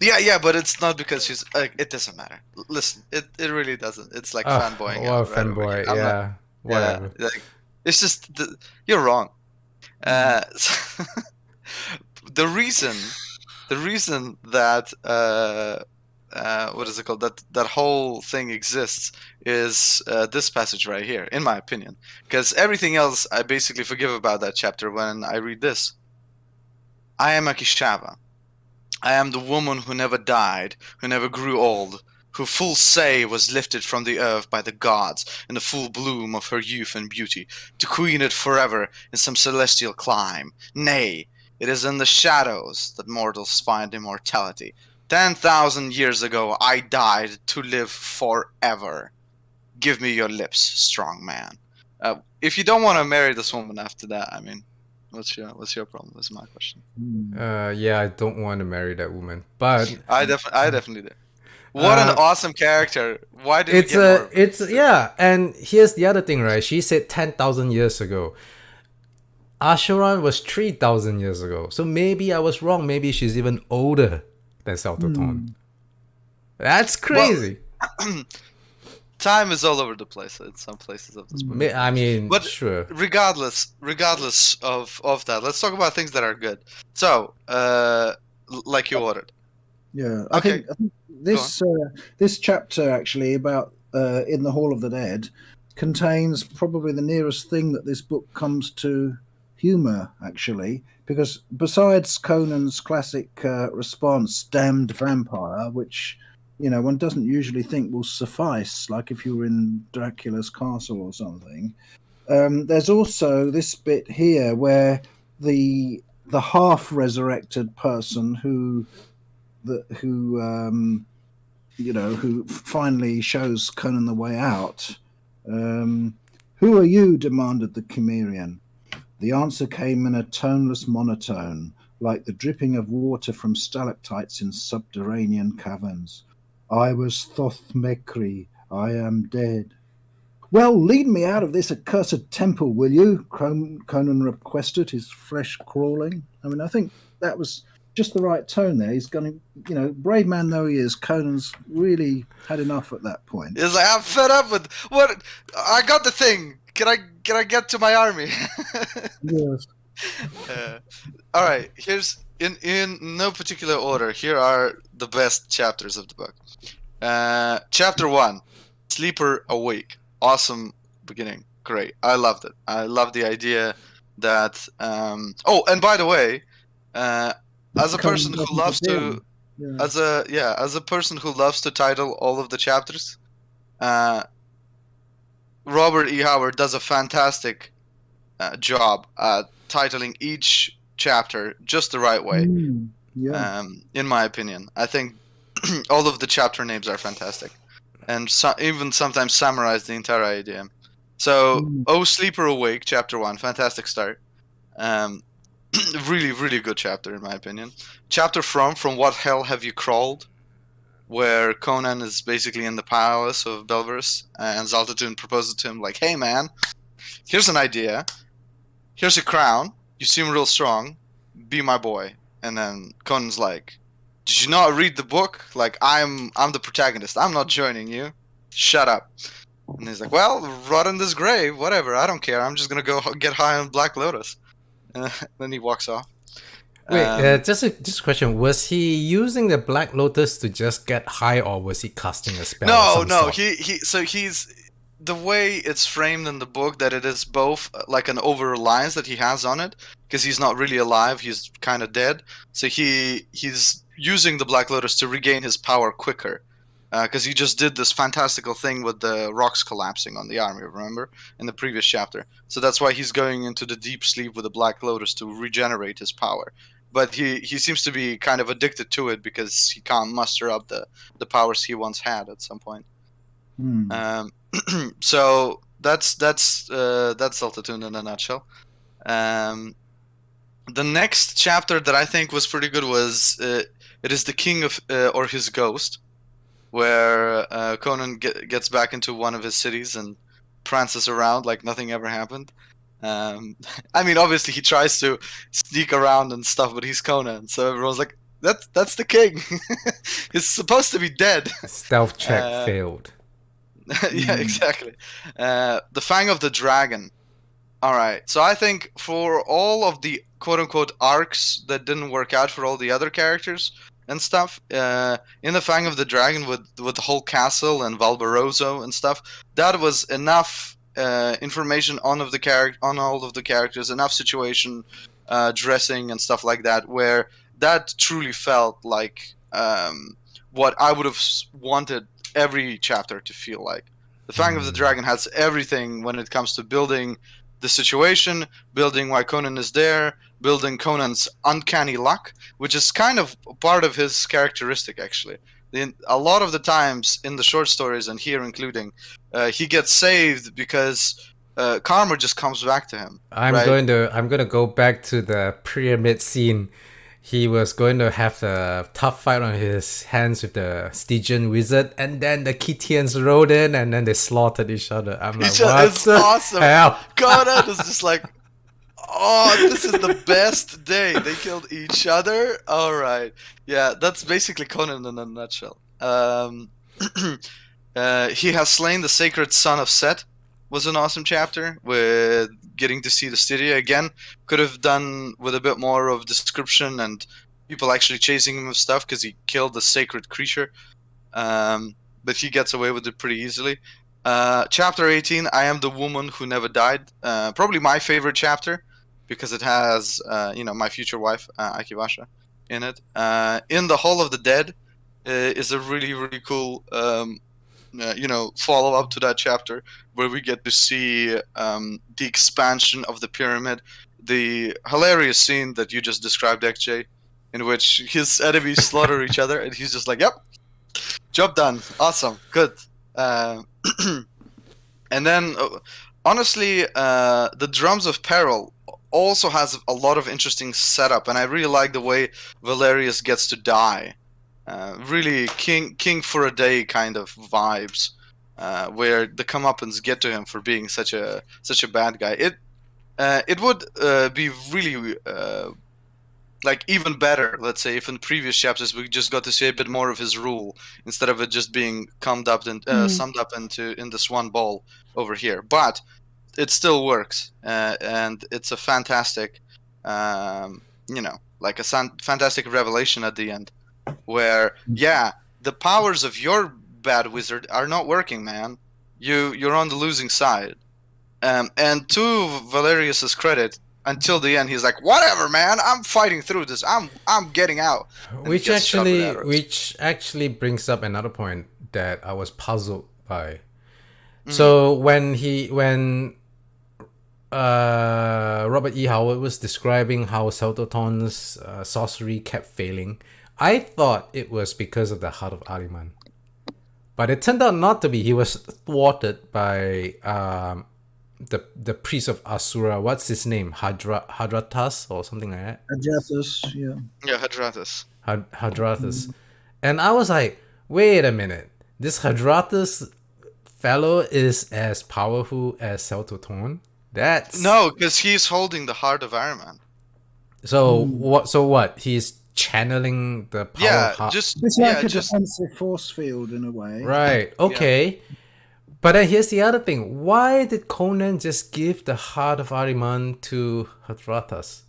Yeah, but it's not because she's. It doesn't matter. Listen, it really doesn't. It's like Oh, fanboying what a out right over here. fanboy! I'm not. Yeah, Yeah, whatever. like it's just you're wrong. The reason that what is it called, that whole thing exists is this passage right here, in my opinion, because everything else I basically forgive about that chapter when I read this. I am Akishava. I am the woman who never died, who never grew old, who full say was lifted from the earth by the gods in the full bloom of her youth and beauty, to queen it forever in some celestial clime. Nay, it is in the shadows that mortals find immortality. 10,000 years ago I died to live forever. Give me your lips, strong man. If you don't want to marry this woman after that, I mean, what's your problem? That's my question. Yeah, I don't want to marry that woman, but I definitely do. What an awesome character! Why did we it's get more? Of it's yeah. And here's the other thing, right? She said 10,000 years ago. Acheron was 3,000 years ago. So maybe I was wrong. Maybe she's even older than Saltoton. That's crazy. Time is all over the place in some places of this book. I mean, But sure. regardless of that, let's talk about things that are good. So, like you ordered. Yeah, Okay. I think this chapter actually about in the Hall of the Dead contains probably the nearest thing that this book comes to humor, actually, because besides Conan's classic response, "Damned vampire," which one doesn't usually think will suffice, like if you were in Dracula's castle or something. There's also this bit here where the half resurrected person who finally shows Conan the way out. Who are you? Demanded the Cimmerian. The answer came in a toneless monotone, like the dripping of water from stalactites in subterranean caverns. I was Thothmekri. I am dead. Well, lead me out of this accursed temple, will you? Conan requested, his flesh crawling. I mean, I think that was just the right tone there. He's going to, brave man though he is, Conan's really had enough at that point. It's like, I'm fed up with what I got the thing. Can I get to my army? Yes. All right. Here's in no particular order. Here are the best chapters of the book. Chapter 1, Sleeper Awake. Awesome beginning. Great. I loved it. I love the idea that. Oh, and by the way, as a person who loves to, as a person who loves to title all of the chapters, Robert E. Howard does a fantastic job at titling each chapter just the right way. In my opinion, I think all of the chapter names are fantastic, and even sometimes summarize the entire idea. So, Oh Sleeper Awake, chapter 1, fantastic start. Really, really good chapter in my opinion. Chapter From What Hell Have You Crawled, where Conan is basically in the palace of Belverus, and Zaltatun proposes to him like, "Hey man, here's an idea. Here's a crown. You seem real strong. Be my boy." And then Conan's like, "Did you not read the book? Like, I'm the protagonist. I'm not joining you. Shut up." And he's like, "Well, rot in this grave. Whatever. I don't care. I'm just gonna go get high on Black Lotus." And then he walks off. Wait, just a question. Was he using the Black Lotus to just get high, or was he casting a spell? of some No. sort? He's the way it's framed in the book that it is both like an over-reliance that he has on it because he's not really alive. He's kind of dead. So he's using the Black Lotus to regain his power quicker. Because he just did this fantastical thing with the rocks collapsing on the army, remember? In the previous chapter. So that's why he's going into the deep sleep with the Black Lotus to regenerate his power. But he seems to be kind of addicted to it because he can't muster up the powers he once had at some point. So that's Saltatoon in a nutshell. The next chapter that I think was pretty good was it is the King of or his Ghost, where Conan gets back into one of his cities and prances around like nothing ever happened. I mean, obviously he tries to sneak around and stuff, but he's Conan, so everyone's like, "That's the king. He's supposed to be dead." Stealth check failed. Yeah, exactly. The Fang of the Dragon. All right, so I think for all of the quote-unquote arcs that didn't work out for all the other characters and stuff, in the Fang of the Dragon with the whole castle and Valbaroso and stuff, that was enough information on all of the characters, enough situation dressing and stuff like that, where that truly felt like what I would have wanted every chapter to feel like. The Fang of the Dragon has everything when it comes to building the situation, building why Conan is there, building Conan's uncanny luck, which is kind of part of his characteristic, actually. A lot of the times in the short stories, and here including, he gets saved because karma just comes back to him. I'm right? going to go back to the pyramid scene. He was going to have a tough fight on his hands with the Stygian wizard, and then the Kytians rode in, and then they slaughtered each other. I'm like, what It's the awesome. hell? Conan is just like, oh, this is the best day. They killed each other. All right, yeah, that's basically Conan in a nutshell. He has slain the sacred son of Set. Was an awesome chapter with getting to see the Stygia again. Could have done with a bit more of description and people actually chasing him with stuff because he killed the sacred creature. But he gets away with it pretty easily. Chapter 18, I Am the Woman Who Never Died. Probably my favorite chapter because it has, my future wife, Akibasha, in it. In the Hall of the Dead is a really, really cool follow up to that chapter where we get to see the expansion of the pyramid, the hilarious scene that you just described, XJ, in which his enemies slaughter each other, and he's just like, "Yep, job done, awesome, good." And then, honestly, the Drums of Peril also has a lot of interesting setup, and I really like the way Valerius gets to die. Really king for a day kind of vibes, where the comeuppance get to him for being such a bad guy. It would be really even better, let's say, if in previous chapters we just got to see a bit more of his rule instead of it just being summed up in this one ball over here. But it still works, and it's a fantastic, fantastic revelation at the end. Where the powers of your bad wizard are not working, man. You're on the losing side. And to Valerius's credit, until the end, he's like, "Whatever, man. I'm fighting through this. I'm getting out." And Which he gets shot with arrows. actually brings up another point that I was puzzled by. So when Robert E. Howard was describing how Saltoton's sorcery kept failing, I thought it was because of the Heart of Ahriman. But it turned out not to be. He was thwarted by the priest of Asura. What's his name? Hadratas or something like that? Adjathus, yeah. Yeah, Hadratus. Hadratas. And I was like, wait a minute. This Hadratas fellow is as powerful as Saltoton? That's... No, because he's holding the Heart of Ahriman. So what? He's channeling the power of heart. It's like a defensive force field in a way. Right. Okay. Yeah. But then here's the other thing. Why did Conan just give the Heart of Ahriman to Hadratas?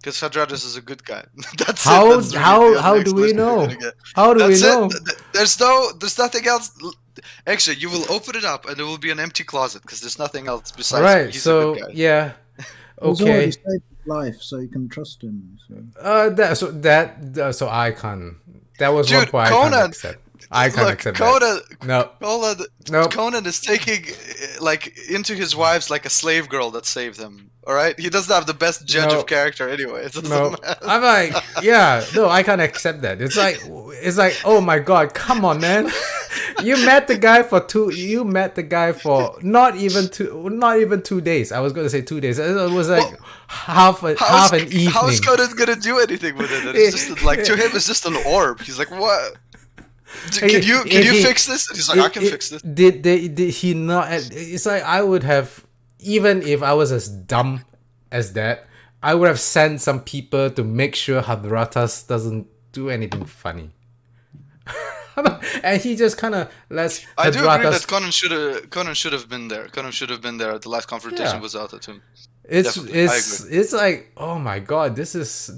Because Hadratus is a good guy. That's How it. That's really the how only do we explanation you're know? gonna get. How do we That's know? it. There's nothing else. Actually, you will open it up and there will be an empty closet because there's nothing else besides Right. he's a good So guy. yeah. He's already Okay. saved his life, so you can trust him. So. So I can't. That was one Dude, point I can't Conan. accept. I can't Look, accept Conan. that. No. Conan, Nope. Conan is taking like into his wives like a slave girl that saved him. All right, he doesn't have the best judge No. of character anyway. It doesn't No, matter. I'm like, yeah, no, I can't accept that. It's like, oh my god, come on, man. You met the guy for not even 2 days. I was gonna say 2 days. It was like half an evening. How is Conan gonna do anything with it? It's just like to him, it's just an orb. He's like, what? Can you fix this? And he's like, I can fix this. Did he not? It's like I would have, even if I was as dumb as that, I would have sent some people to make sure Hadratas doesn't do anything funny. And he just kind of lets I do agree that Hadratas. Conan should have been there. Conan should have been there at the last confrontation Yeah. with Zaltatun. It's Definitely, I it's like, oh my god, this is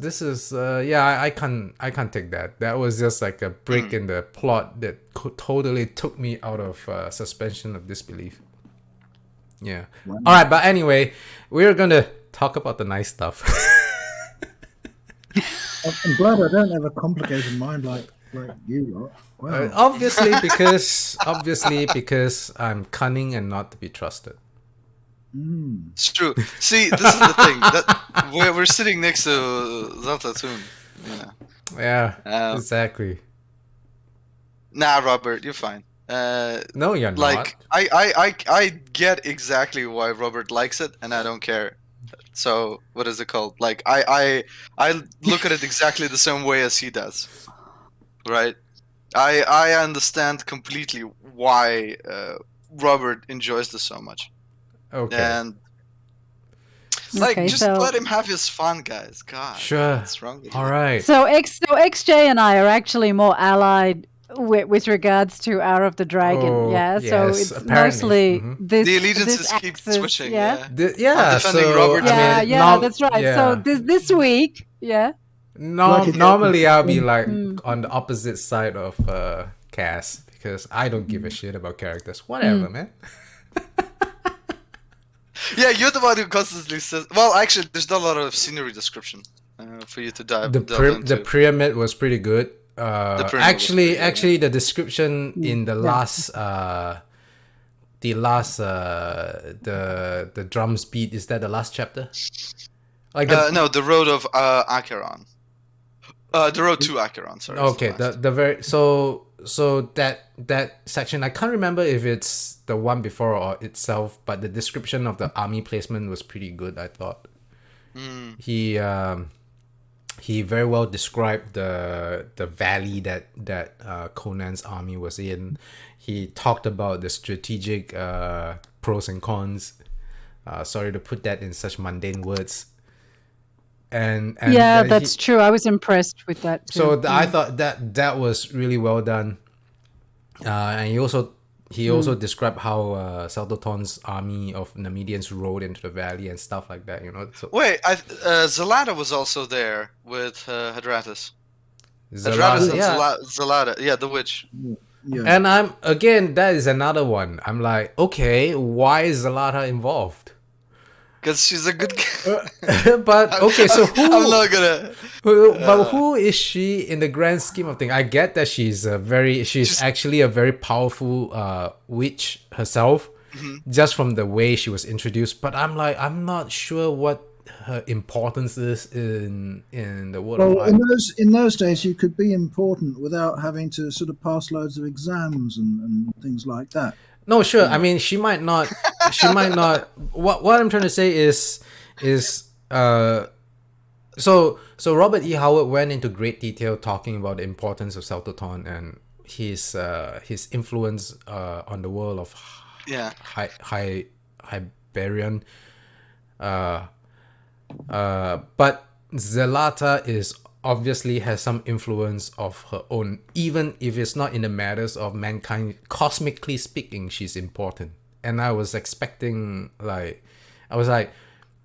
I can't take that. That was just like a break in the plot that totally took me out of suspension of disbelief. Yeah. Wow. All right, but anyway, we're gonna talk about the nice stuff. I'm glad I don't have a complicated mind like you lot. Wow. obviously because I'm cunning and not to be trusted. It's true. See, this is the thing. That we're sitting next to Zaltatun. Yeah, exactly. Nah, Robert, you're fine. No, you're Like not. I get exactly why Robert likes it, and I don't care. So what is it called? Like I look at it exactly the same way as he does, right? I understand completely why Robert enjoys this so much, Okay. and like Okay, just so- let him have his fun, guys. God, Sure. what's wrong with All you? right. So XJ and I are actually more allied with regards to Hour of the Dragon. Oh, Yeah. So yes, it's apparently. mostly Mhm. this. The allegiances this keep axis, switching. Yeah. I'm defending So Robert. Yeah, I mean, that's right. So this week, yeah. Like if- Normally I'll be like Mm. on the opposite side of Cass because I don't give a shit about characters. Whatever, man. Yeah, you're the one who constantly says. Well, actually, there's not a lot of scenery description for you to delve into. The pyramid was pretty good. pyramid was Actually, pretty good, actually, the description in the last, the drums beat, is that the last chapter? Like No, the road of Acheron. The road to Acheron. Sorry. is okay, the last. the very so that section, I can't remember if it's the one before or itself, but the description of the army placement was pretty good, I thought. He very well described the valley that Conan's army was in. He talked about the strategic pros and cons. Sorry to put that in such mundane words. And Yeah, he- that's true. I was impressed with that too. so I thought that was really well done. And he also described how Saltoton's army of Nemedians rode into the valley and stuff like that. You know, so Wait, Zalata was also there with Hadratus. Hadratus Zalata, and yeah. Zalata. Yeah, the witch. Yeah. And that is another one. I'm like, okay, why is Zalata involved? Because she's a good. But okay, so I'm who? not gonna. But who is she in the grand scheme of things? I get that she's actually a very powerful witch herself, just from the way she was introduced. But I'm like, I'm not sure what her importance is in the world of Well, light. in those days, you could be important without having to sort of pass loads of exams and things like that. No, sure. I mean, she might not. She might not. What I'm trying to say is so Robert E. Howard went into great detail talking about the importance of Saltoton and his influence on the world of Yeah. Hyberian. But Zelata is obviously has some influence of her own, even if it's not in the matters of mankind. Cosmically speaking, she's important. And I was expecting, like, I was like,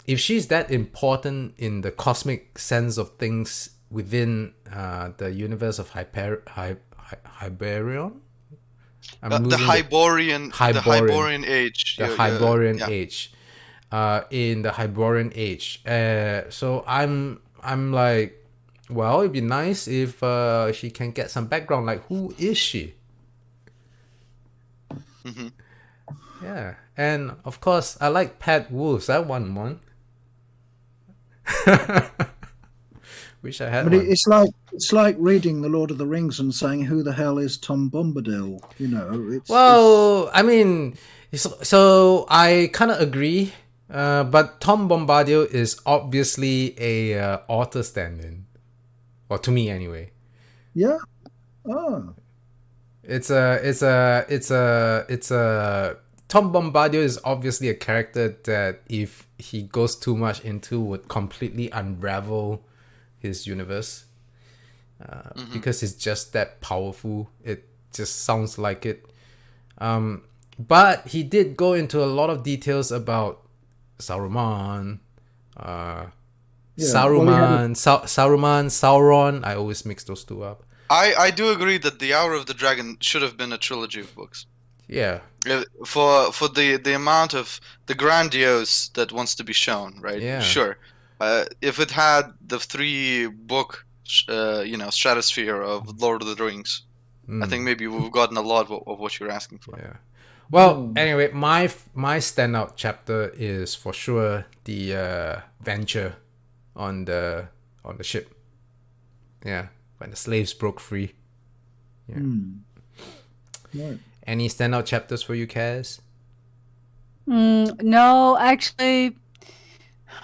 if she's that important in the cosmic sense of things within the universe of Hyperion, The Hyborian age. the Hyborian age, in the Hyborian age. So I'm like, well, it'd be nice if she can get some background. Like, who is she? Mm-hmm. Yeah, and of course, I like pet wolves. I want one. Wish I had But one. it's like reading The Lord of the Rings and saying, "Who the hell is Tom Bombadil?" You know, Well, I mean, so I kind of agree, but Tom Bombadil is obviously a author stand-in, or to me anyway. yeah. Oh, It's a Tom Bombadil is obviously a character that if he goes too much into would completely unravel his universe, because it's just that powerful. It just sounds like it. But he did go into a lot of details about Saruman, Sauron. I always mix those two up. I do agree that the Hour of the Dragon should have been a trilogy of books. Yeah. For the amount of the grandiose that wants to be shown, right? Yeah. Sure. If it had the 3-book, stratosphere of Lord of the Rings, I think maybe we've gotten a lot of what you're asking for. Yeah. Well, anyway, my standout chapter is for sure the venture on the ship. Yeah, when the slaves broke free. Yeah. right. Any standout chapters for you, Kaz? No, actually,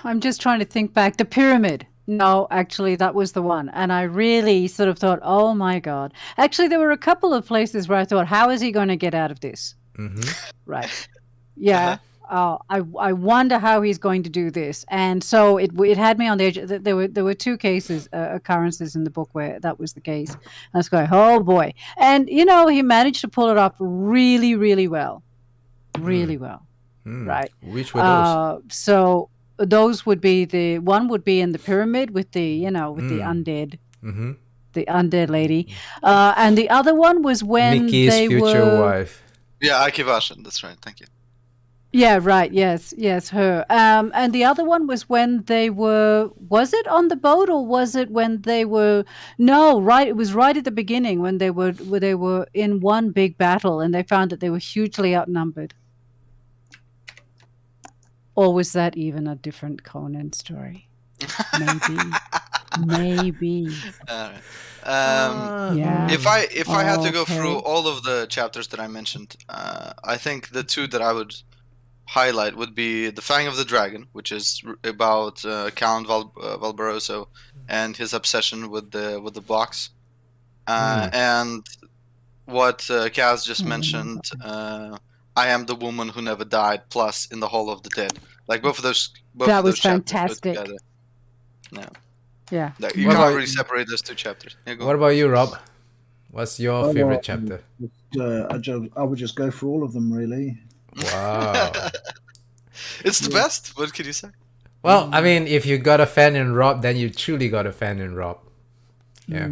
I'm just trying to think back. The pyramid. No, actually, that was the one. And I really sort of thought, oh my God. Actually, there were a couple of places where I thought, how is he going to get out of this? Right. Yeah. I wonder how he's going to do this. And so it had me on the edge. There were 2 occurrences in the book where that was the case. I was going, oh boy. And, he managed to pull it off really, really well. Really well. Right. Which were those? So those would be one would be in the pyramid with the, with the undead. The undead lady. And the other one was when Mickey's future wife. Yeah, Akivashin, that's right. Thank you. Yeah, right. Yes, her. And the other one was when they were. Was it on the boat or was it when they were? No, right. It was right at the beginning when they were in one big battle and they found that they were hugely outnumbered. Or was that even a different Conan story? Maybe. All right. Yeah. If I had to go through all of the chapters that I mentioned, I think the 2 that I would highlight would be the Fang of the Dragon, which is about Count Valbaroso and his obsession with the box, and what Kaz just mentioned. I am the woman who never died. Plus, in the Hall of the Dead, like both of those. That was fantastic. Yeah. Yeah. You can't really separate those 2 chapters. Yeah, what about you, Rob? What's your favorite chapter? I would just go for all of them, really. Wow. It's the best. What can you say? Well, I mean, if you got a fan in Rob, then you truly got a fan in Rob. Yeah.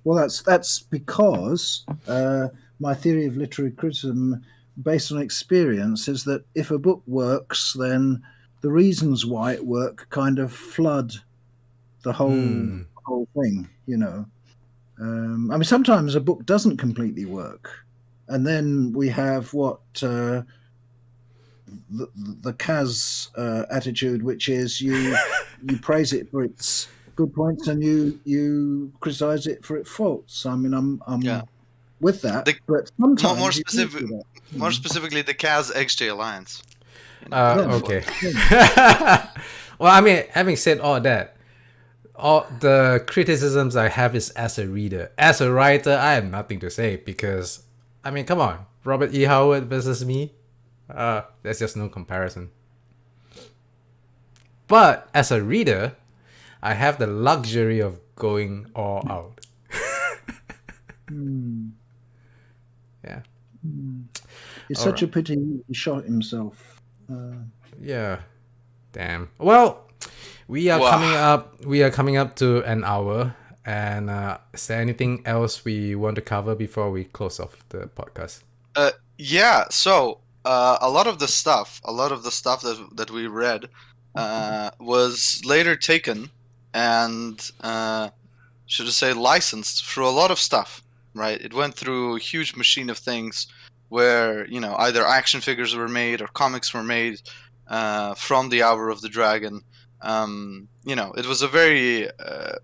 Well, that's because my theory of literary criticism, based on experience, is that if a book works, then the reasons why it works kind of flood the whole thing. I mean, sometimes a book doesn't completely work, and then we have what the Kaz attitude, which is you praise it for its good points and you criticize it for its faults. I mean, I'm with that, but sometimes more specifically, the Kaz XJ Alliance. Okay. Well, I mean, having said all that, all the criticisms I have is as a reader. As a writer, I have nothing to say because, I mean, come on, Robert E. Howard versus me. There's just no comparison. But as a reader, I have the luxury of going all out. Yeah. It's such a pity he shot himself. Yeah. Damn. Well, we are Wow. coming up. We are coming up to an hour. And is there anything else we want to cover before we close off the podcast? Yeah. So a lot of the stuff that we read was later taken and should I say licensed through a lot of stuff. Right. It went through a huge machine of things where either action figures were made or comics were made from the Hour of the Dragon. It was a very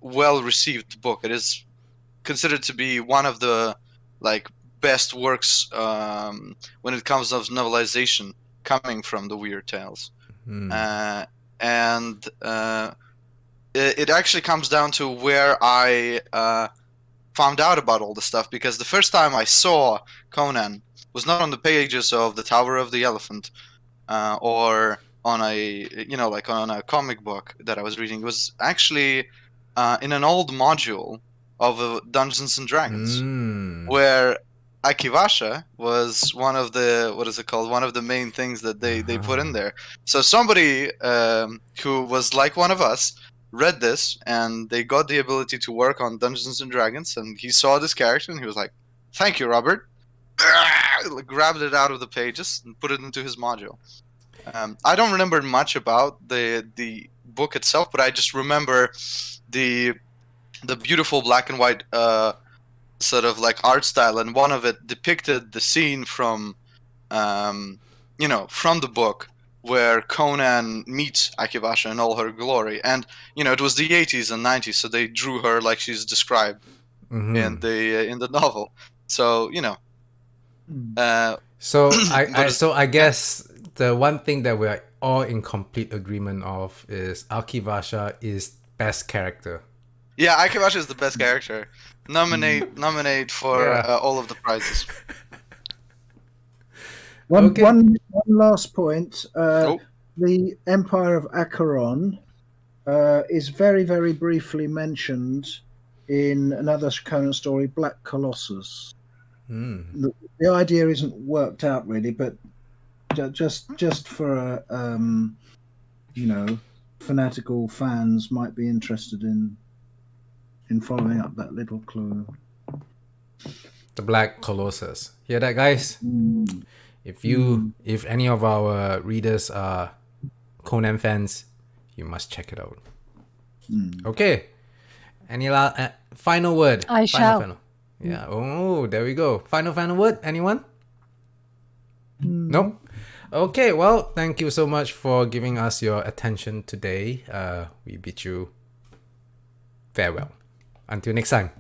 well received book. It is considered to be one of the best works when it comes to novelization coming from the Weird Tales. And it actually comes down to where I found out about all the stuff, because the first time I saw Conan was not on the pages of the Tower of the Elephant or on a comic book that I was reading. It was actually in an old module of Dungeons and Dragons, where Akivasha was one of the main things that they put in there. So somebody who was like one of us read this, and they got the ability to work on Dungeons and Dragons, and he saw this character and he was like, "Thank you, Robert." Grabbed it out of the pages and put it into his module. I don't remember much about the book itself, but I just remember the beautiful black and white sort of art style, and one of it depicted the scene from from the book where Conan meets Akivasha in all her glory. And it was the 80s and 90s, so they drew her like she's described in the novel. So So I guess the one thing that we're all in complete agreement of is Akivasha is best character. Yeah, Akivasha is the best character. Nominate for all of the prizes. One last point. The Empire of Acheron is very, very briefly mentioned in another Conan story, Black Colossus. The idea isn't worked out really, but just for fanatical fans might be interested in following up that little clue. The Black Colossus. Hear that, guys? If any of our readers are Conan fans, you must check it out. Okay. Any final word? I shall. Final. Yeah. Oh, there we go. Final word. Anyone? Nope. Okay. Well, thank you so much for giving us your attention today. We bid you farewell. Until next time.